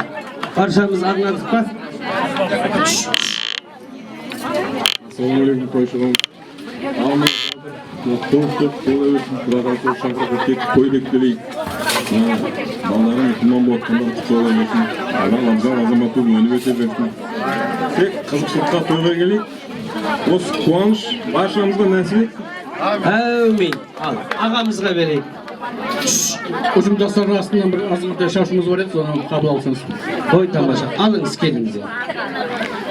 Barşamız anladık mı? Assalamu alaykum Toshqon. Amin. To'xtab qo'yaversin, Xudoga shukr, shaqirib tek to'y deb keleyik. Ballarım musulmon bo'lgandan qutlug' bo'lsin. Ramazon azamat o'yini o'taversin. Tek qiziqchilikqa to'yga keleyik. O'z quvonch barchamizga nasib etsin. Amin. Al. Ağamızga vereyim. Ujumdaslar arasından bir azınlıkta şaşımız var edi, onu kabul alsanız. Toy tamaşa. Alınız keliniz.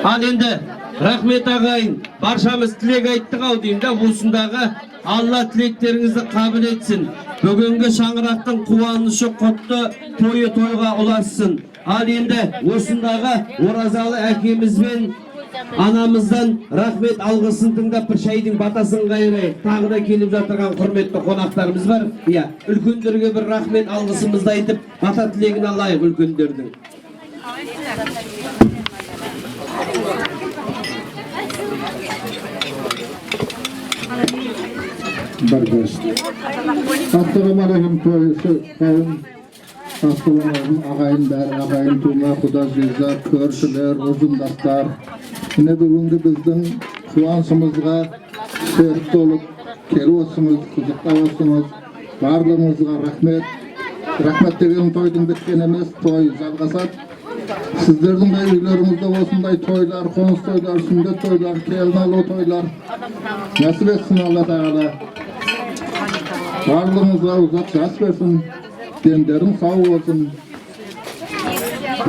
Al endi. Rahmet ағайын. Barşamız tilek ayttık ау деймін да. Осындағы Allah tileklerinizi kabul etsin. Бүгінгі шаңырақтың қуанышы құтты тойы тойға ұлассın. Ал енді осындағы Оразалы әкемізбен анамыздан рахмет алғысын тыңдап бір шайдың батасын қайырайық. Тағы да келіп жатырған құрметті қонақтарымыз бар. Иә, үлкендерге бір рахмет алғысымызды айтып, бата тілегін алайық үлкендердің. Assalamualaikum ağayın tuma Xuda ceza körşüler, uzundastar. Yine bugünkü bizden kuvansımızga şerik olup kelosumuz, kızıklavosumuz, barlığımızga rahmet. Rahmet degen toydun bitken emes, toy jalgasat. Sizlerden de evlerimizde olsunday toylar, konus toylar, sünnet toylar, kelnalı toylar nasip etsin Allah Teala. Varlığınızga uzak şans versin, denlerin sağ olsun.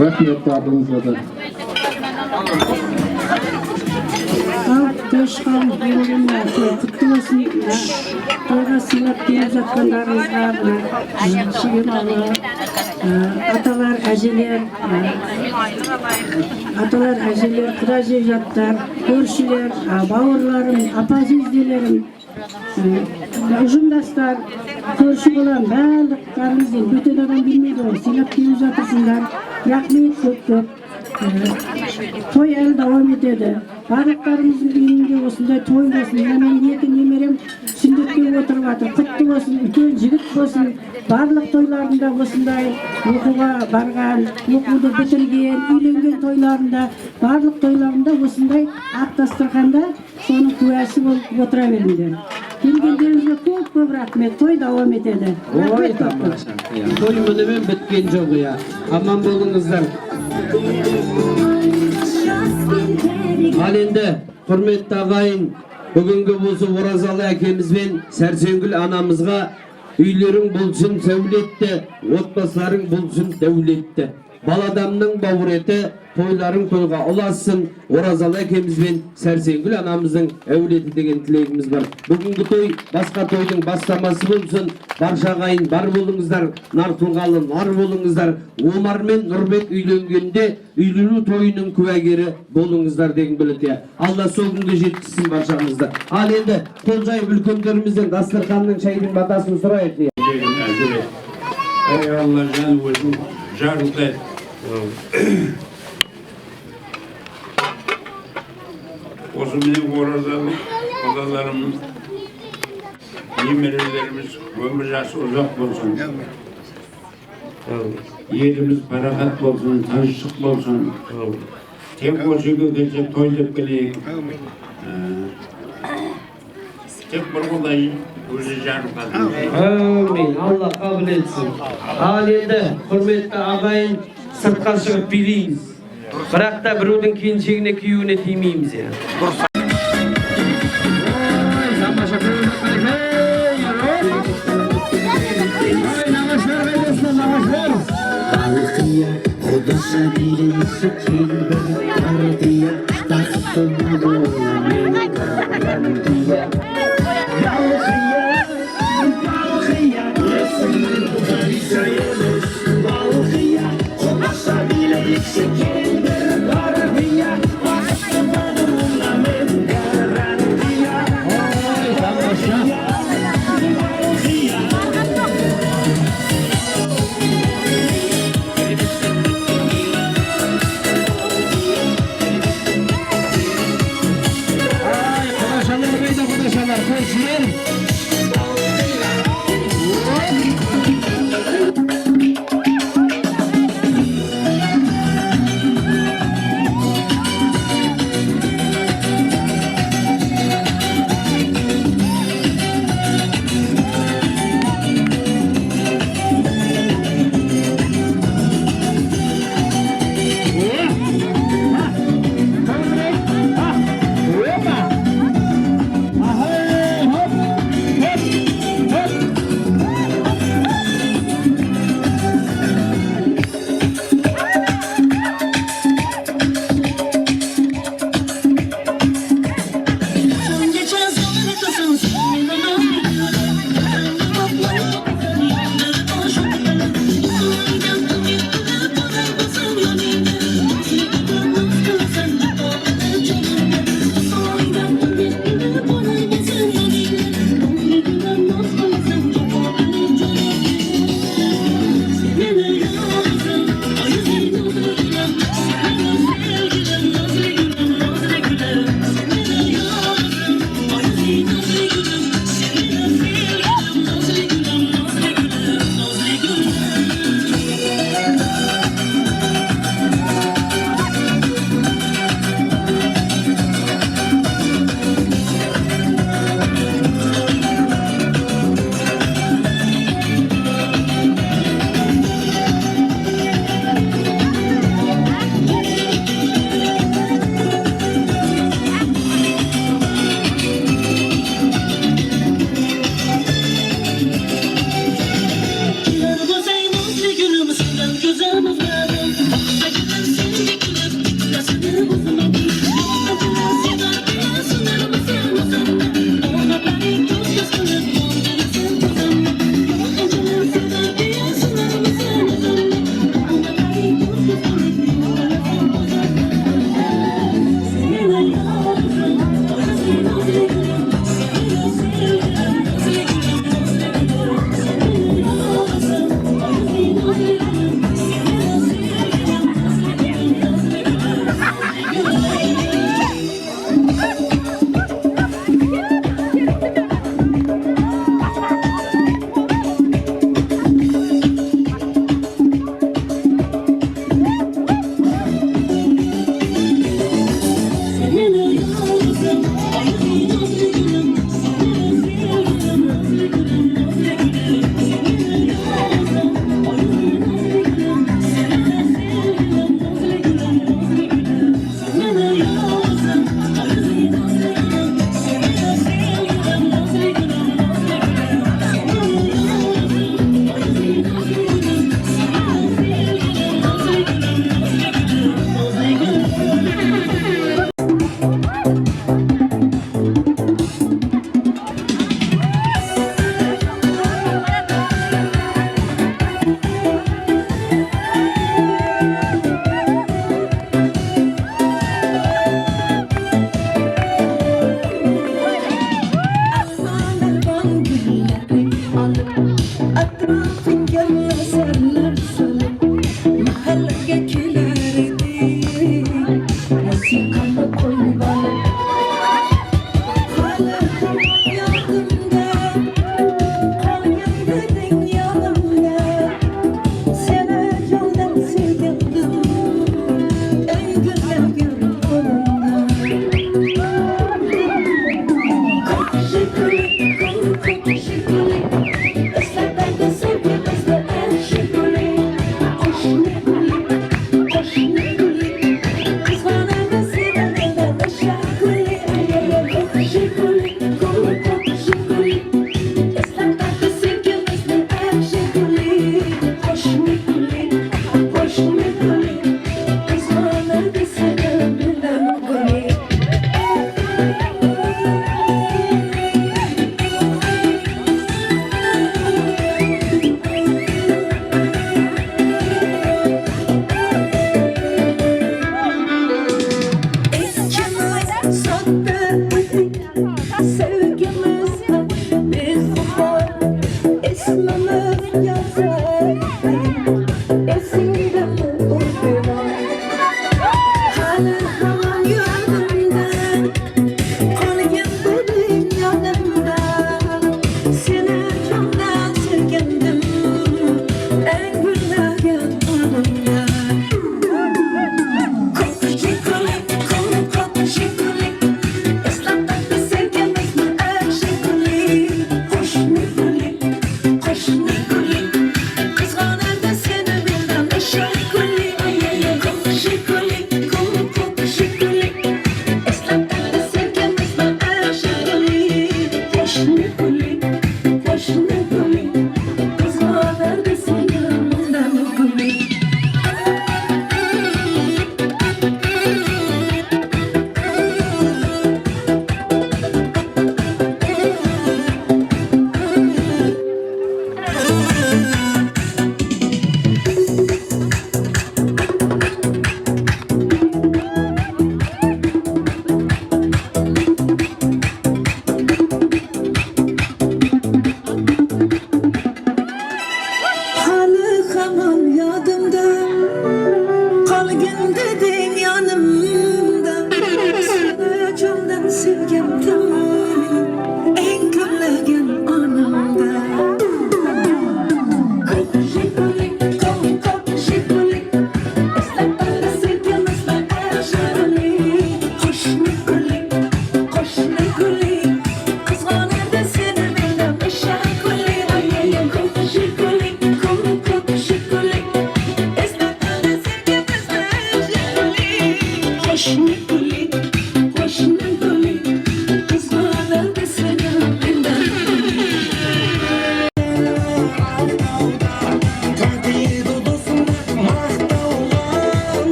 Rahmet varlığınızga da. Toşkan bölümler kutlu olsun. Toyga sınıp gelip жатқандарыңызға шүйемалы аталар, әжелер, құда жаттар, көршілер, бауырларым, апа жезделерім, ұжымдастар, көрші болам, барлықтарыңыздың бөтен адам білмейді ғой, сыйлап келіп жатырсыңдар. Рахмет көп. Той әлі давам етеді. Барлықтарымыздың үйінде осындай той болсын. Мен екі немерем сүндетке отырып жатыр. Құтты болсын, үлкен жігіт болсын. Барлық тойларында осындай оқуға барған, оқуды бітірген, үйленген тойларында, барлық тойларында осындай ақ дастарханда соның куәсі болып отыра беріңдер. Келгендеріңізге көп рахмет. Той давам етеді. Ой, тамаша. Той мұнымен біткен жоқ, я. Аман болыңыздар. Ал енді, құрметті ағайын, бүгінгі осы Оразалы әкемізбен Сәрсенгүл анамызға үйлерің болсын сәулетті, отбасыларың болсын дәулетті. Баладамның бауыреті, тойларың тойға ұласын. Оразалы әкемізбен Сәрсенгүл анамыздың әулеті деген тілегіміз бар. Бүгінгі той басқа тойдың бастамасы болсын. Барша ағайын бар болыңыздар, Нартұлғалы нар болыңыздар. Омар мен Нұрбек үйленгенде үйлену тойының куәгері болыңыздар деген біледі. Алла сол күнге жеткізсін баршамызды. Ал енді қол жайып үлкендерімізден дастарханның шайдың батасын сұрайық. Ey Allah canı olsun, жарылды. Осы менен Оразалы құдаларымыз, немерелерimiz өмір жасы ұзақ болсын. Елimiz парақат болсын, тыныштық болсын. Тек осы үйге келсек той деп келейік. Тек бір құдай өзі жарылған. Амин. Алла қабыл етсін. Ал енді, құрметті ағайын, сыртқа шығып билейміз. Бірақ та біреудің келіншегіне күйеуіне тимейміз.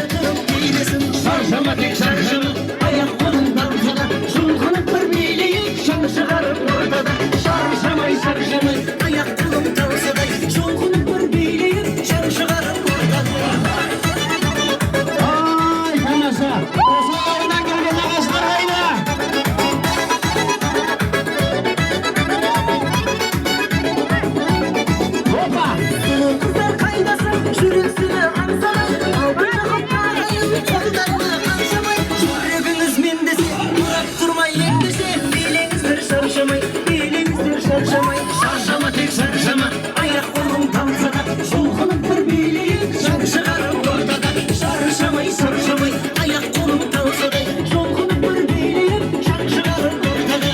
бәрі тұрып билесін шаршама тек шаршама аяқ қолың талсада жұлқынып бір билейік шаң шығарып ортада шаршамай шаршамай аяқ қолың талсадай жұлқынып бір билейік шаң шығарып ортада Ай, тамаша! Осыларынан келген ағаштар қайда? Опа! қыздар қайдасың жүрексіні аңсамай алдыңа қаппағайын қолдарына қаншамай жүрегіңіз мен десе тұрап тұрмай ендеше билеңіздер шаршамай билеңіздер шаршамай шаршама тек шаршама аяқ қолың талсада жұлқынып бір билейік шаң шығарып ортада шаршамай шаршамай аяқ қолың талсадай жұлқынып бір билейік шаң шығарып ортада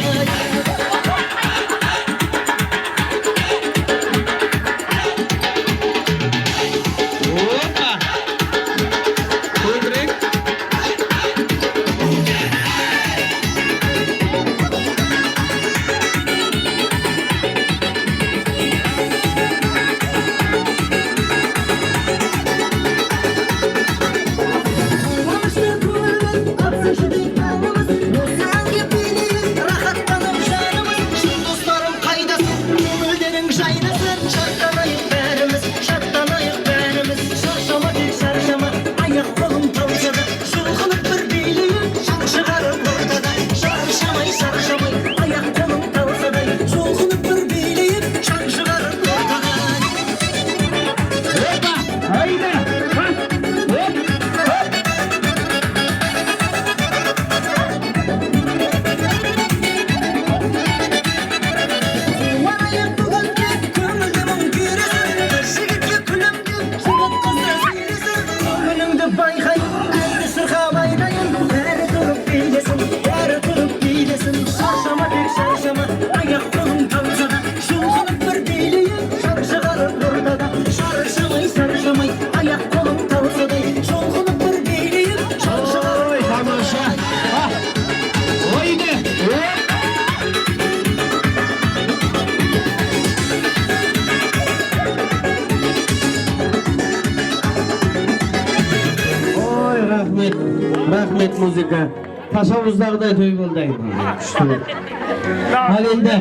Rahmet muzika. Taşavuzdağıday toy boldayım. Al endi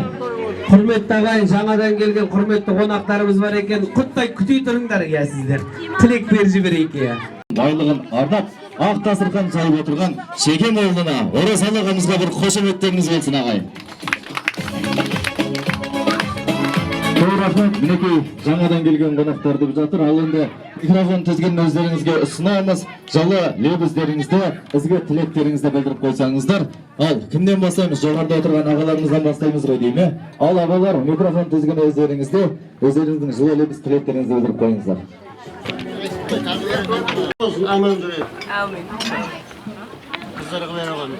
hurmatli agayın, жаңадан kelgen hurmatli qonaqlarımız var eken, qutday күтүй turunglar ya sizler. Tilek berji bereyik ya. Байлығын ардап, ақ дастархан жайып отырған Шекем ауылына, Оразалы ағамызға бір қошеметтеріңіз болсын ағайын. Көп рахмет, мінекей жаңадан келген қонақтарды жатыр. Ал енді микрофон тізген өздеріңізге ұсынамыз. Жалы лебіздеріңізді, ізгі тілектеріңізді білдіріп қойсаңыздар. Ал кімден бастаймыз? Жоғарыда отырған ағаларымыздан бастаймыз ғой дейме. Ал ағалар, микрофон тізген өздеріңіздің жылы лебіз тілектеріңізді білдіріп қойыңыздар. Aman durayım. Amin. Kızları verelim.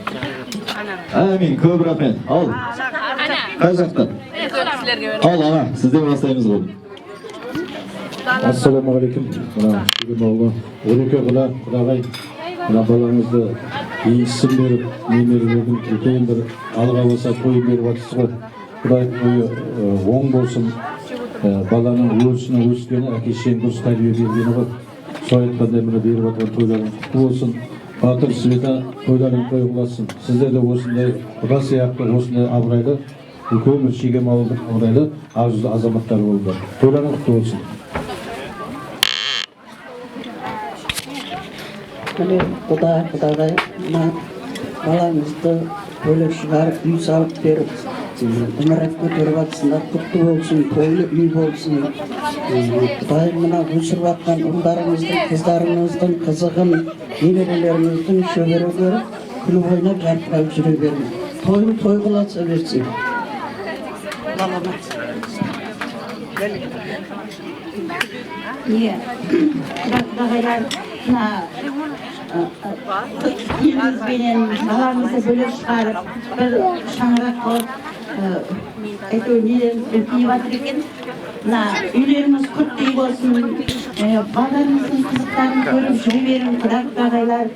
Amin. Көп рахмет. Ал. Қай жақтан? Ал аға, сізден бастаймыз ғой. Ассалаумағалейкум. Шегем ауылы. Олеке құдағай, балаңызды иісін беріп, немерелердің үлкен бір алға баса тойын беріп жатсыз ғой. Құдай тойы оң болсын. Баланың өрісінің өскені, әке-шешенің дұрыс тәрбие бергені ғой. Сол айтқандай міне беріп жатқан тойларың құтты болсын. Батыр Света тойларың той қыласын. Сіздер де осындай құда сияқты осындай абырайлы, үлкен бір Шегем ауылдың абырайлы ақ азаматтар болыңдар. Тойларың құтты болсын. Міне құдағай балаңызды бөлек шығарып үй салып беріп ымырап көтеріп жатсыңдар, құтты болсын, тойлы үй болсын. Құдай мына өсіріп жатқан ұлдарыңыздың, қыздарыңыздың қызығын, немерелеріңіздің шөбере көріп, күліп ойнап жарқырап жүре беріңіз. Тойлы той қыласа берсін. Құдағайлар, еліңізбенен балаңызды бөлек шығарып, бір шаңырақ қылып, әйтеуір неден үлкейіп жатыр екен. Үйлеріңіз құтты болсын, балдарыңыздың қызықтарын көріп жүре берің, құдағайлар.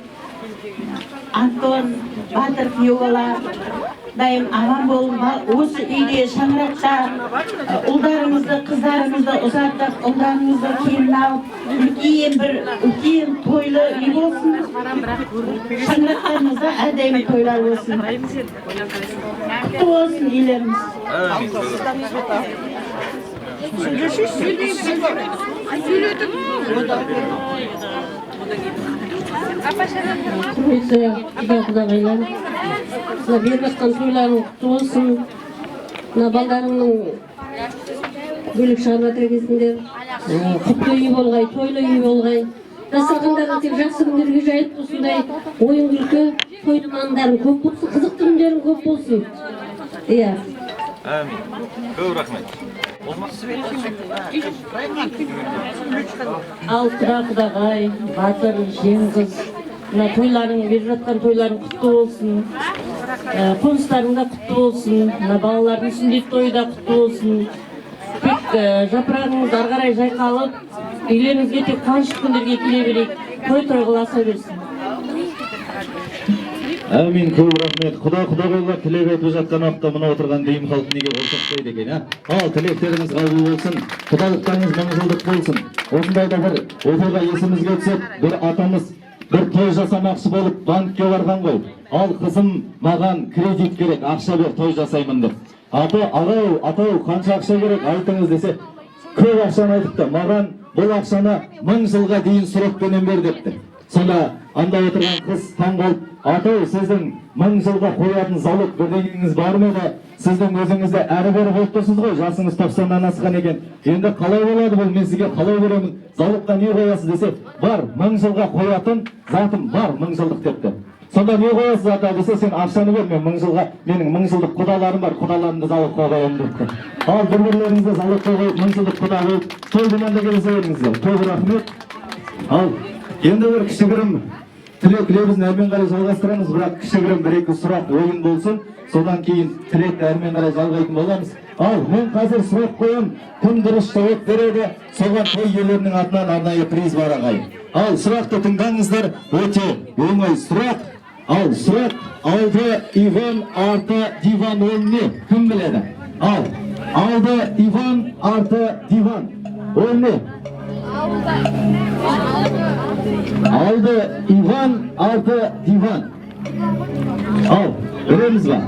Антон, Батыр Фиола, дайым аман болun, осы үйде шаңырақта ұлдарыңызды, қыздарыңызды ұзатып, ұлдарыңызды келін алып, үлкен бір үлкен тойлы үй болсын. Шаңырақтарыңызда әдемі тойлар болсын. Құтты болсын үйлеріңіз. Құрметті құда-құдағайлар, беріп жатқан тойларың құтты болсын. Мына балдарыңның бөлік шығарып жатыр екенсіңдер. Құтты үй болғай, тойлы үй болғай. Дастархандарың тек жақсы күндерге жайып осындай ойын күлкі, той думандарын көп болсын, қызықты күндерің көп болсын. Иә. Әмин. Көп рахмет. Ал құда-құдағай, батыр, жеңғыз, мына тойларың, беріп жатқан тойларың құтты болсын. Қоныстарың да құтты болсын. Мына балалардың сүндет тойы да құтты болсын. Тек жапырағыңыз ары қарай жайқалып, үйлеріңізге тек қуанышты күндерге келе берейік. Той қыласа берсін. Әмин, көп рахмет. Құда-құдағайлар тілек айтып жатқан уақытта мына отырған дейім халық неге болсақтайды екен, Ал тілектеріңіз қабыл болсын, құдалықтарыңыз мыңжылдық болсын. Осындайда бір оқиға есімізге түсіп, бір атамыз бір той жасамақшы болып банкке барған ғой. Ал қызым маған кредит керек, ақша бер, той жасаймын деп. Атау, қанша ақша керек айтыңыз десе, көп ақшаны айтыпты. Маған бұл ақшаны 1000 жылға дейін сұрақпенен бер депті. Сонда анда отырған қыз таң қалып, атау, сіздің 1000 жылға қоятын залог бірдеңеңіз бар ма да, сіздің өзіңізді әрі-бері болып тұрсыз ғой, жасыңыз 90-нан асқан екен. Енді қалай болады бұл, мен сізге қалай беремін, залогқа не қоясыз десе, бар, 1000 жылға қоятын затым бар, 1000 жылдық депті. Сонда не қоясыз ата десе, сен ақшаны бер, мен 1000 жылға, менің 1000 жылдық құдаларым бар, құдаларымды залогқа қоямын депті. Ал бір-бірлеріңізді залогқа қойып, 1000 жылдық құда қойып, той думанда келесе беріңіздер. Көп рахмет. Ал енді бір кішігірім тілек лебізін әрмен қарай жалғастырамыз, бірақ кішігірім бір-екі сұрақ ойын болсын, содан кейін тілекті әрмен қарай жалғайтын боламыз. Ал мен қазір сұрақ қоям, кім дұрыс жауап береді, соған той иелерінің атынан арнайы приз бар ағайын. Ал сұрақты тыңдаңыздар, өте оңай сұрақ. Ал сұрақ алды Иван, арты диван ол не? Кім біледі? Ал алды Иван, арты диван ол не? Алды Иван, арты диван. Ал, көреміз ба?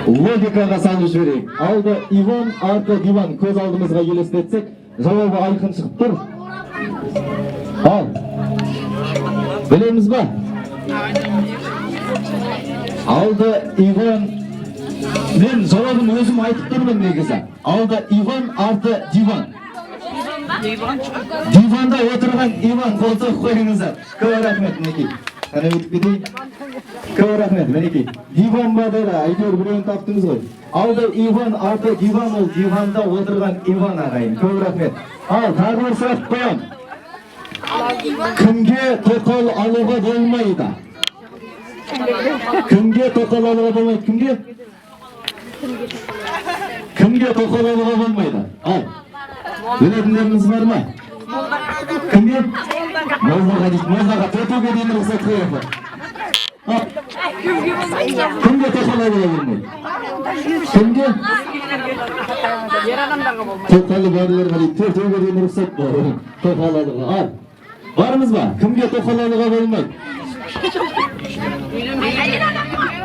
Логикаға салып жіберейік. Алды Иван, арты диван. Көз алдымызға елестетсек, жауабы айқын шығып тұр. Ал, білеміз ба? Алды Иван. Мен жауабын өзім айтып тұрмын негізі. Алды Иван, арты диван. Диванда отырған Иван, қолсақ қойыңыздар. Көп рахмет, мінекей. Қана өтіп кетейін. Көп рахмет, мінекей. Диван ба деді, әйтеуір біреуін таптыңыз ғой. Алды Иван, арты диван, ол диванда отырған Иван ағайын. Көп рахмет. Ал, тағы бір сұрақ қоям. Кімге тоқал алуға болмайды? Кімге тоқал алуға болмайды? Кімге? Кімге тоқал алуға болмайды? Ал. Білетіндеріңіз бар ма? Кімге? Молдаға дейді, молдаға төтуге дейін рұқсат қойып. Кімге тоқал алуға болмайды? Кімге? Тоқалы барларға дейді, төтуге дейін рұқсат бар. Тоқал алуға. Ал, барымыз ба? Кімге тоқал алуға болмайды?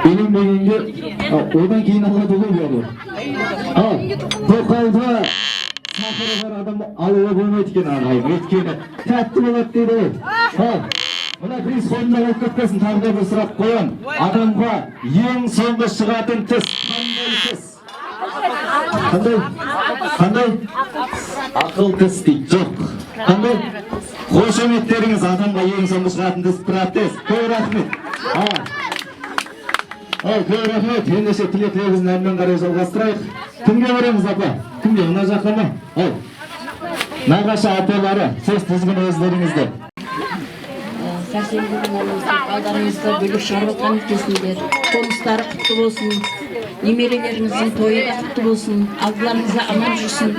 Үйленбегенге, одан кейін алады ғой бәрі. Ал, тоқалда сақыры бар адам алуға болмайды екен ағайын, өйткені тәтті болады дейді ғой. Ал, мына приз қолында болып кетпесін, тағы да бір сұрақ қоям. Адамға ең соңғы шығатын тіс қандай тіс? Қандай? Ақыл тіс дейді, жоқ. Қандай? Қошеметтеріңіз адамға ең соңғы шығатын тіс протез. Көп рахмет. Ал, көп рахмет. Ендеше тілек лебізін әрмен қарай жалғастырайық. Кімге береміз апа? Кімге? Мына жаққа ма? Ал. Нағашы апалары, сөз тізгіні өздеріңізде. Сәрсенбі күні балдарыңызды бөлік шығарып отқан екенсіңдер. Қоныстары құтты болсын. Немерелеріңіздің тойы да құтты болсын. Алдыларыңызда аман жүрсін.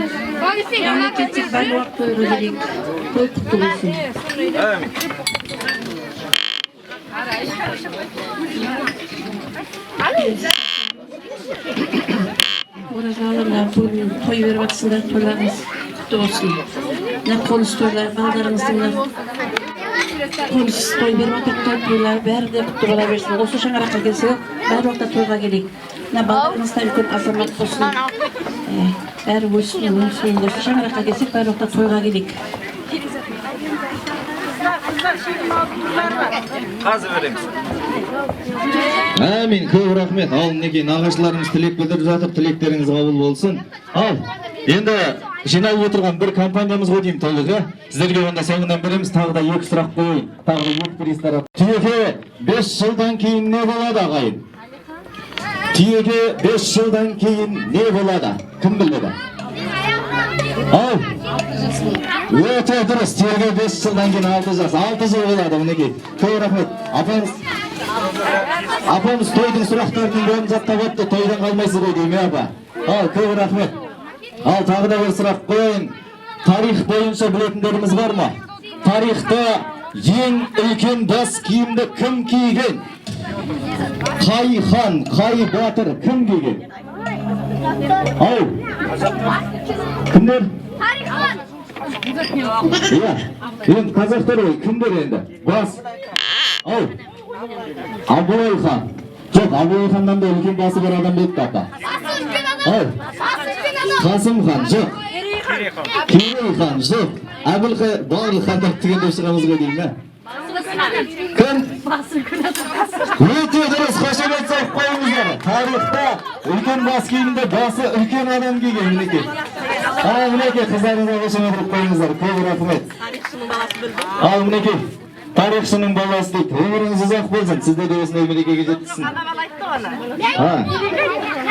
Мемлекеттік барлық той керек. Той құтты болсын. Оразаларына бүгін той беріп жатсыңдар, тойларыңыз құтты болсын. Мына қоныс тойлар, балдарыңыздың қоныс той беріп жатыр, тойлар бәрі де құтты бола берсін. Осы шаңыраққа келсек, бәрі уақытта тойға келейік. Мына балдарыңызда үлкен азамат болсын. Бәрі өсін. Осы шаңыраққа келсек, бәрі уақытта тойға келейік. Қазір береміз. Әмин, көп рахмет. Ал мінекей нағашыларымыз тілек білдіріп жатыр, тілектеріңіз қабыл болсын. Ал, енді жиналып отырған бір компаниямыз ғой деймін толығы. Сіздерге онда соңынан береміз, тағы да 2 сұрақ қойын, тағы да 2 туристар. Түйеге 5 жылдан кейін не болады ағайын? Түйеге 5 жылдан кейін не болады? Кім біледі? Ал, өте дұрыс, түйеге 5 жылдан кейін 6 жас, 6 жыл болады мінекей. Көп рахмет. Апамыз тойдың сұрақтарының бәрін жаттап өтті, тойдан қалмайсыз ғой деймін, апа. Ал, көп рахмет. Ал, тағы да бір сұрақ қойын. Тарих бойынша білетіндеріміз бар ма? Тарихта ең үлкен бас киімді кім киген? Қай хан, қай батыр кім киген? Ау, кімдер? Иә, енді қазақтар ғой, кімдер енді? Бас. Ау, Абылай хан. Жоқ, Абылай ханнан да үлкен басы бар адам болыпты, апа. Ау, Қасым хан, жоқ. Керей хан, жоқ. Әбілқайыр, барлық хандар түгендеп шығамыз ғой деймін, ә? Кім? Өте дұрыс, қошемет соғып қойыңыздар. Тарихта үлкен бас киімді басы үлкен адам киген, мінекей. Ал, мінекей, қыздарыңызға қошемет ұрып қойыңыздар. Көп рахмет. Ал, мінекей. Тарихшының баласы дейді. Өміріңіз ұзақ болсын, сізде де осындай мерекеге жеткізсін.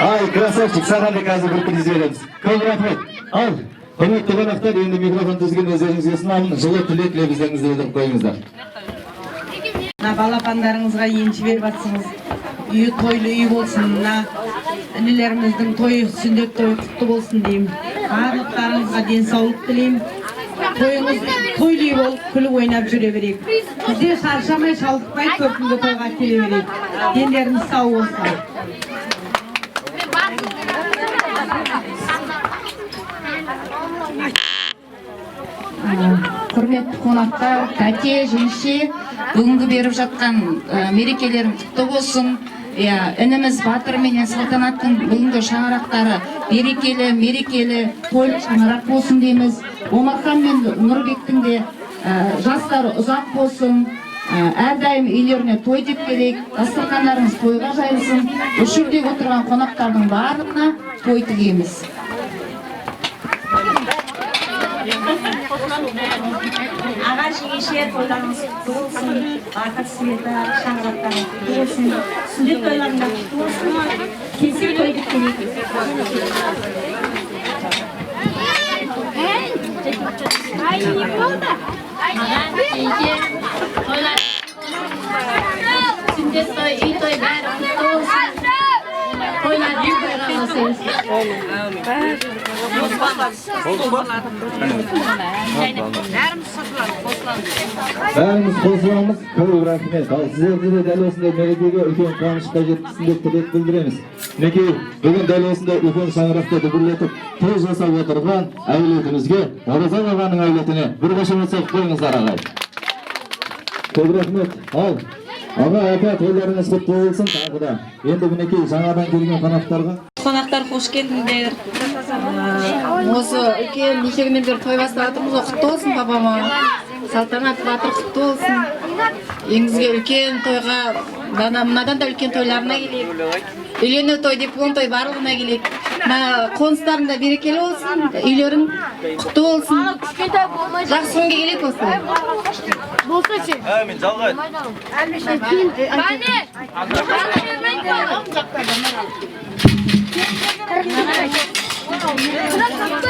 Ай, красавчик, саған да қазір бір приз береміз. Көп рахмет. Ал, құрметті қонақтар, енді микрофон тізген өздеріңізге ұсынамын. Жылы тілек лебіздеріңізді білдіріп қойыңыздар. Балапандарыңызға енші беріп жатсыңыз. Үйі тойлы үй болсын. Інілеріміздің тойы, сүндет тойы құтты болсын деймін. Барлықтарыңызға денсаулық тілеймін. Тойыңыз тойлы болып, күліп ойнап жүре берейік. Бізде шаршамай, шалдықпай, көп күнгі тойға келе берейік. Денлеріңіз сау болсын. Құрметті қонақтар, тәте, жеңше, бүгінгі беріп жатқан мерекелерің құтты болсын. Ініміз Батыр менен Салтанаттың бүгінгі шаңырақтары берекелі, мерекелі, тойлы шаңырақ болсын дейміз. Омархан мен Нұрбектің де жастары ұзақ болсын. Әрдайым үйлеріне той деп келейік. Дастархандарыңыз тойға жайылсын. Осы жерде отырған қонақтардың барлығына той тілейміз. Аға жеңеше тойларыңыз құтты болсын, бақыт сыйлы шаңырақтарыңыз құтты болсын, сүндет тойларында құтты болсын, келсек той деп келейік. Сүндет той, үй той бәрі құтты болсын. Тойлар үй тойға жасаймыз. Бәріміз қосыламыз, көп рахмет. Ал сіздерді де дәл осындай мерекеге үлкен қуанышқа жеткізсін деп тілек білдіреміз. Мінекей, бүгін дәл осындай үлкен шаңырақта дүбірлетіп, той жасап отырған әулетімізге, Оразал ағаның әулетіне бір қошемет соғып қойыңыздар ағай. Көп рахмет. Ал, аға, апа, тойларыңыз құтты болсын тағы да. Енді мінекей, жаңадан келген қонақтарға. Қонақтар қош келдіңдер. Осы үлкен нешегінен бері той бастап жатырмыз, құтты болсын папама. Салтанат Батыр құтты болсын. Еңізге үлкен тойға, мынадан да үлкен тойларына келейік. Үйлену той, диплом той барлығына келейік. Қоныстарында берекелі болсын, үйлерің құтты болсын. Жақсы күнге келейік осылай. Болса сен. Әмин, жалғайт.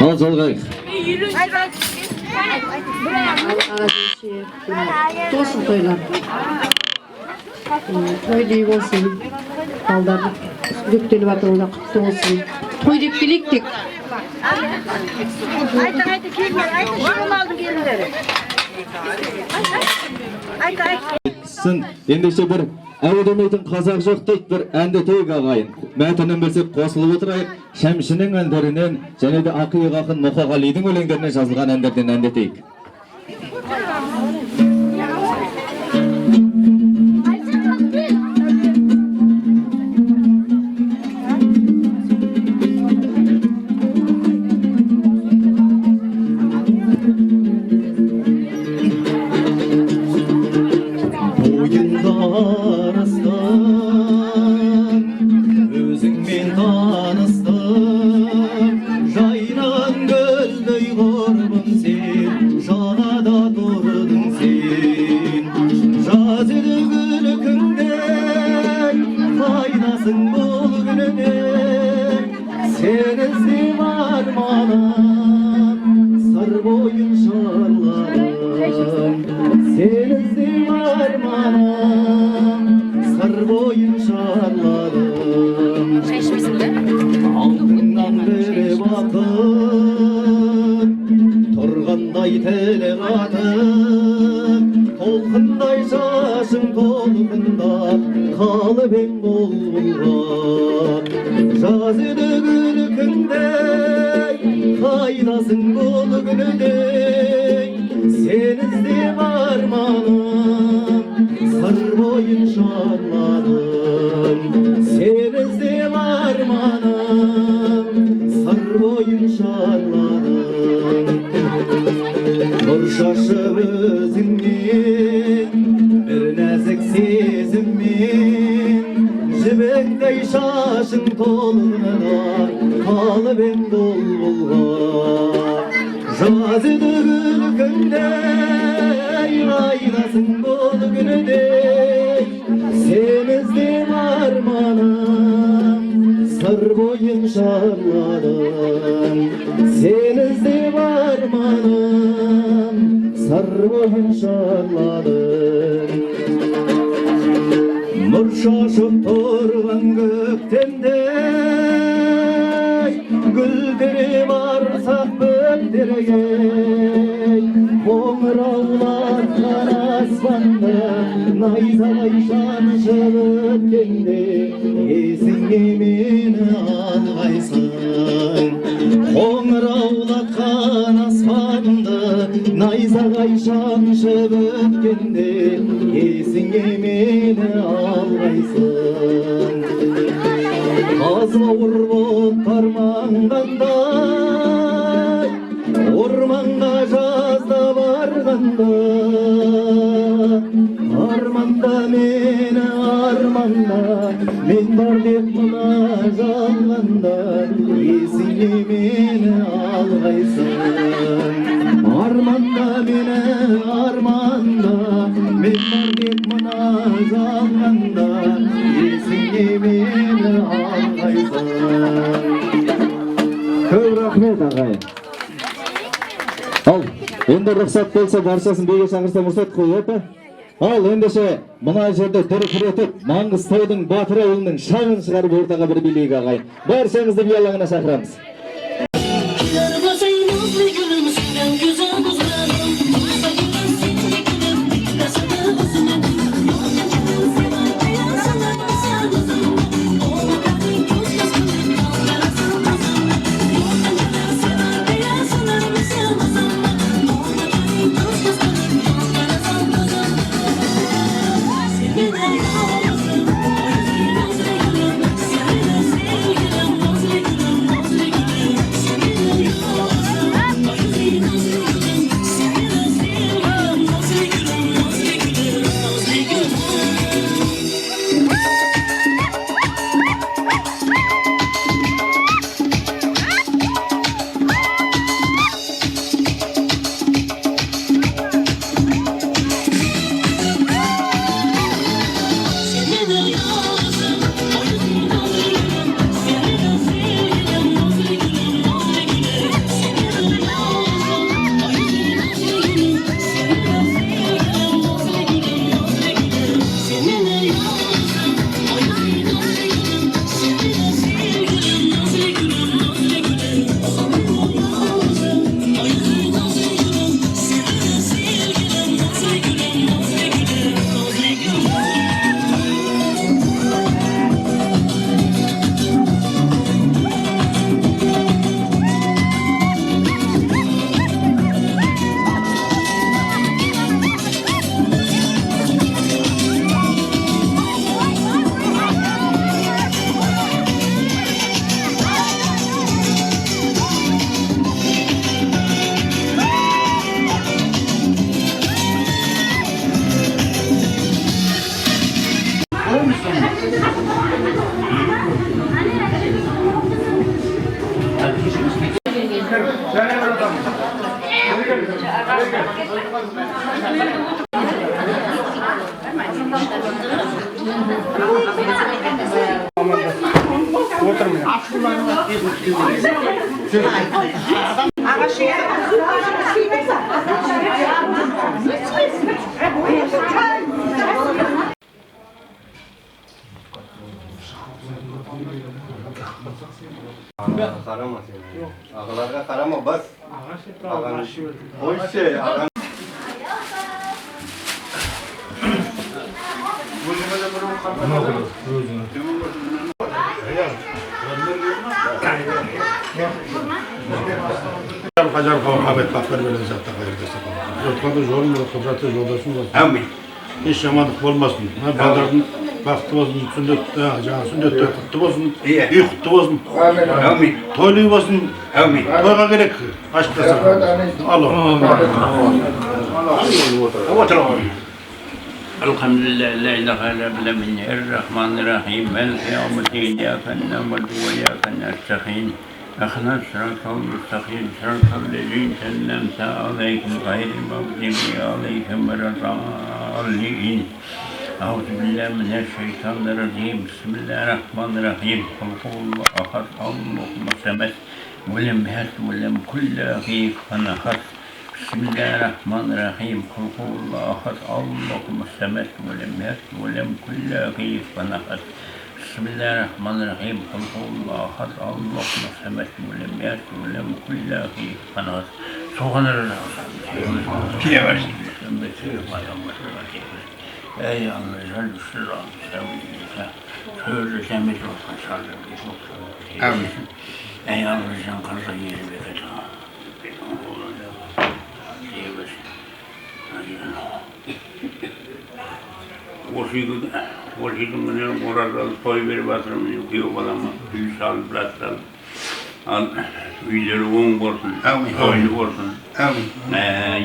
Ал жалғайық. Тосын тойлар. Той дей болсын. Балдарды жүктеліп атуына құтты болсын. Той деп келейік тек. Айта келіңдер, айта шын алдың келіңдер. Ендеше бір әудемейтін қазақ жоқ дейді бір әндетейік ағайын. Мәтінін білсек қосылып отырайық. Шәмшінің әндерінен және де ақиық ақын Мұқағалидың өлеңдерінен жазылған әндерден әндетейік. Өзіңмен таныстым, жайнаған гүлдей құрбым сен, жағада тұрдың сен. Жаз еді күлкіңдей, қайнасың бұл күніне, сен іздеп арманым, сыр бойын шарладым. Сен іздеп арманым, сыр бойын шарладым. Алдыңнан бері бақыт, тұрғандай тілі қатып, толқындай шашың толқындап, қалып ең бұлбұлға. Жаз еді күлкіңдей, қайдасың бұл күніде, сен іздеп арманым, сыр бойын шарладым. Сен іздеп арманым, сыр бойын шарладым. Нұр шашып өзіңмен, бір нәзік сезіммен, жібектей шашың толқынып, қалып ең бұлбұлға. Жаз еді күлкіңдей, қайдасың бұл күніде, сен іздеп арманым, сыр бойын шарладым. Сен іздеп арманым, сыр бойын шарладым. Нұр шашып тұрған көктемдей, гүлдері барсақ бөктерге, қоңыраулатқан аспанда, найзағай шаншып өткенде, есіңе мені алғайсың. Қоңыраулатқан аспанды, найзағай шаншып өткенде, есіңе мені алғайсың. Қазбауыр боп тарманғандай, орманға жазда барғанда, арманда мені арманда, мен бар деп мына жалғанда, есіңе мені алғайсың. Арманда мені арманда, мен бар деп мына жалғанда, есіңе мені алғайсың. Көп рахмет ағайын. Ал, енді рұқсат болса баршасын бейге шақырсам рұқсат қойып. Ал, ендеше мына жерде дүркіретіп, Маңғыстаудың Батыр ауылының шағын шығарып ортаға бір билейік ағайын. Баршаңызды би алаңына шақырамыз. Sevgilim, Karama seni. Ağalarga karama bas. Ağanı. Hoş şey. Ağanı. Hacer muhabbet bakır böyle zaten hayırlısı. Yoksa zor mu kudreti yoldaşım var. Amin. Hiç yamanlık olmasın. Pazarın vakti olsun, sünnet, sünnet kutlu olsun, iyi kutlu olsun. Amin. Toylu olsun. Amin. Toyga gerek. Aşklasın. Allah. الحمد لله لا اله الا بالله الرحمن الرحيم مالك يوم الدين اياك نعبد واياك نستعين اهدنا الصراط المستقيم صراط الذين انعمت عليهم غير المغضوب عليهم ولا الضالين أعوذ بالله من الشيطان الرجيم بسم الله الرحمن الرحيم قل هو الله أحد الله الصمد ولم يلد ولم يكن له كفوا أحد بسم الله الرحمن الرحيم قل هو الله أحد الله الصمد ولم يلد ولم يكن له كفوا أحد بسم الله الرحمن الرحيم قل هو الله أحد الله الصمد ولم يلد ولم يكن له كفوا أحد سبحان الله Ey Allah'ın sırat sevgilisi, sözü temiz olsun, sağlıklı olsun. Amin. Ey Allah'ın karşı yeri bir kata. Oşikimine moral toy bir batırım yapıyor balama, hüsal bıraktal. Üyleri on olsun, toylu olsun.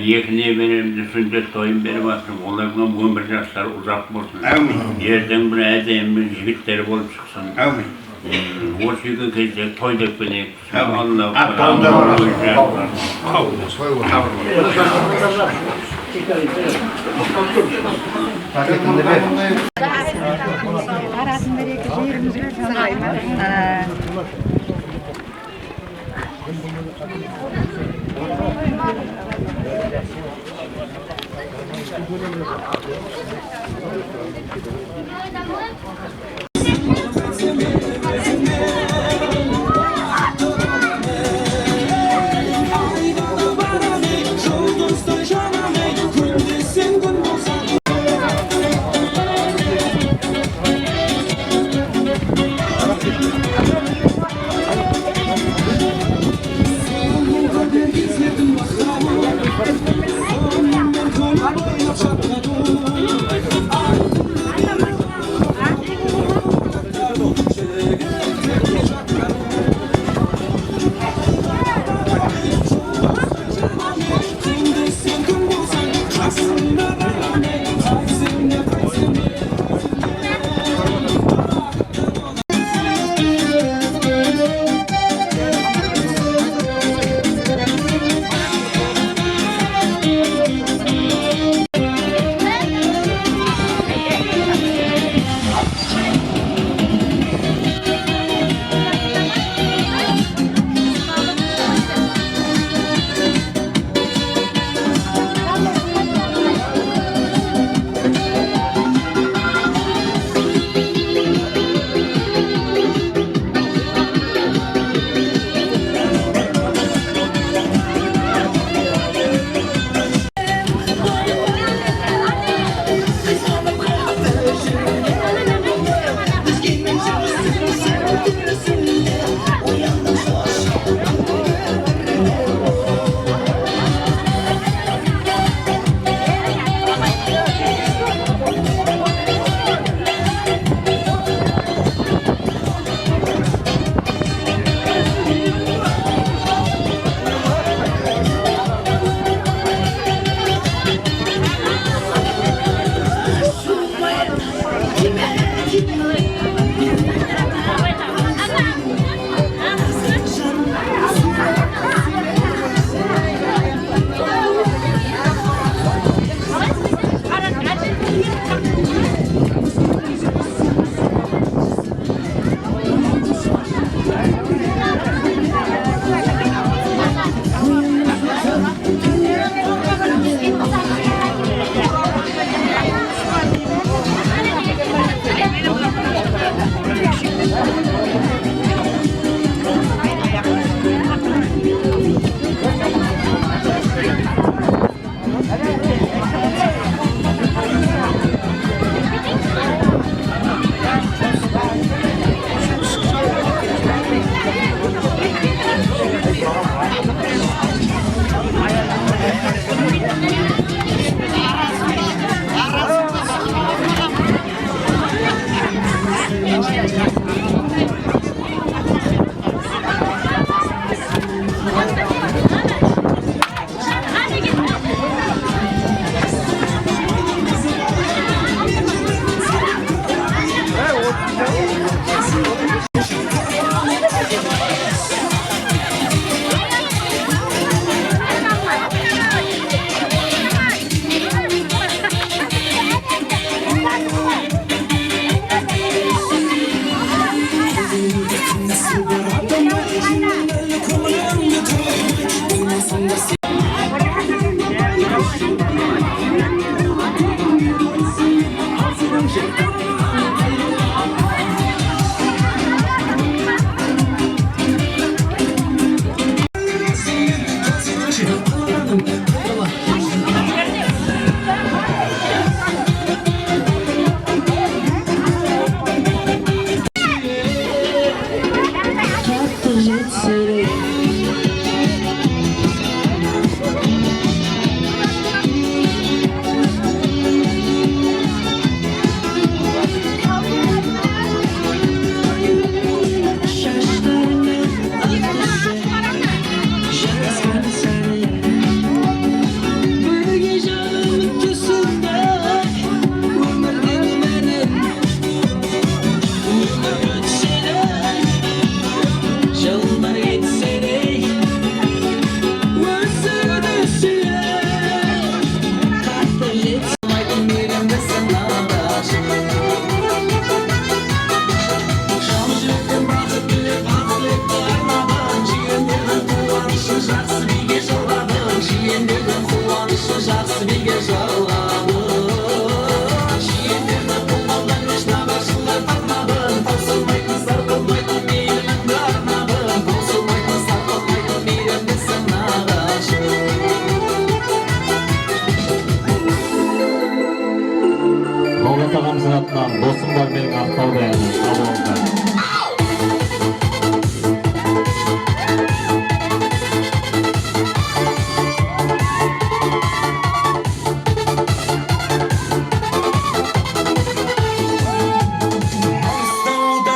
Yekine benim sünnet toyum benim atım, onlardan bu ömür yaşları uzak olsun. Yerden bir edeyim bir jigitleri bolup çıksın. Oşikı kezde toyduk beni. Allah ағамыздың атынан досым бар менің ақтауда әні қабылыңыздар. Ақтауда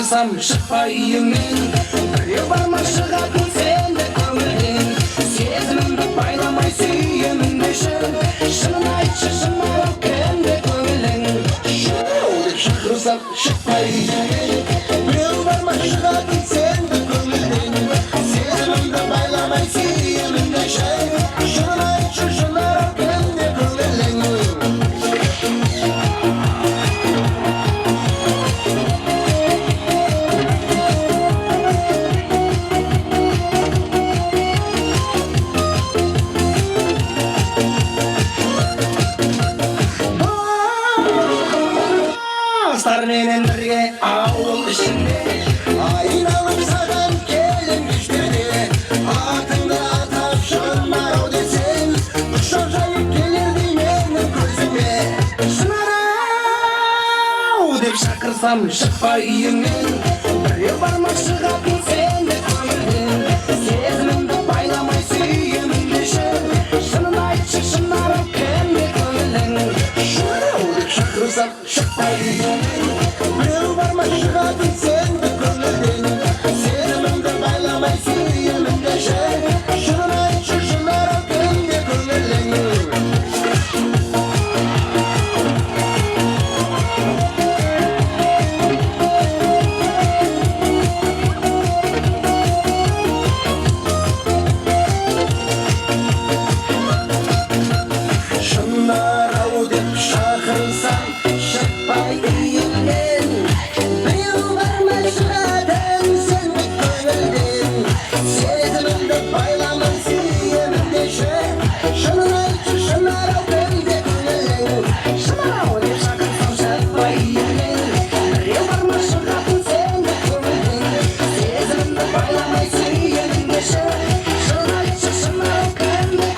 шақырсам шықпа үйіңнен біреу барма шығатын сенде көңілден сезімімді байламай сүйемін деші шынын айтшы шынарым кімде көңілің деп шақырсам шықпа үйіңнен біреу барма шығатын сенде көңілден сезімімді байламай сүйемін деші шынын айтшы шынарым кімде көңілің Старменен бірге ауыл ішінде айналып саған келем кештерде атыңды атап шынар-ау десең құшақ жайып келердей менің көзіме шынар-ау деп шақырсам шықпа үйіңнен біреу бармақ шығатын сенде көңілден сезімімді байламай сүйемін деші шынын айтшы шынарым кімде көңілің шынар-ау деп шақырсам шықпа үйіңнен біреу барма шығатын сенде көңілден сезімімді байламай сүйемін деші шынын айтшы шынарым кімде көңілің шынар-ау деп шақырсам шықпай үйіңнен біреу барма шығатын сенде көңілден сезімімді байламай сүйемін деші шынын айтшы шынар-ау кімде көңілің шынар-ау деп шақырсам шықпай үйіңнен біреу барма шығатын сенде көңілден сезімімді байламай сүйемін деші шынын айтшы шынар-ау кімде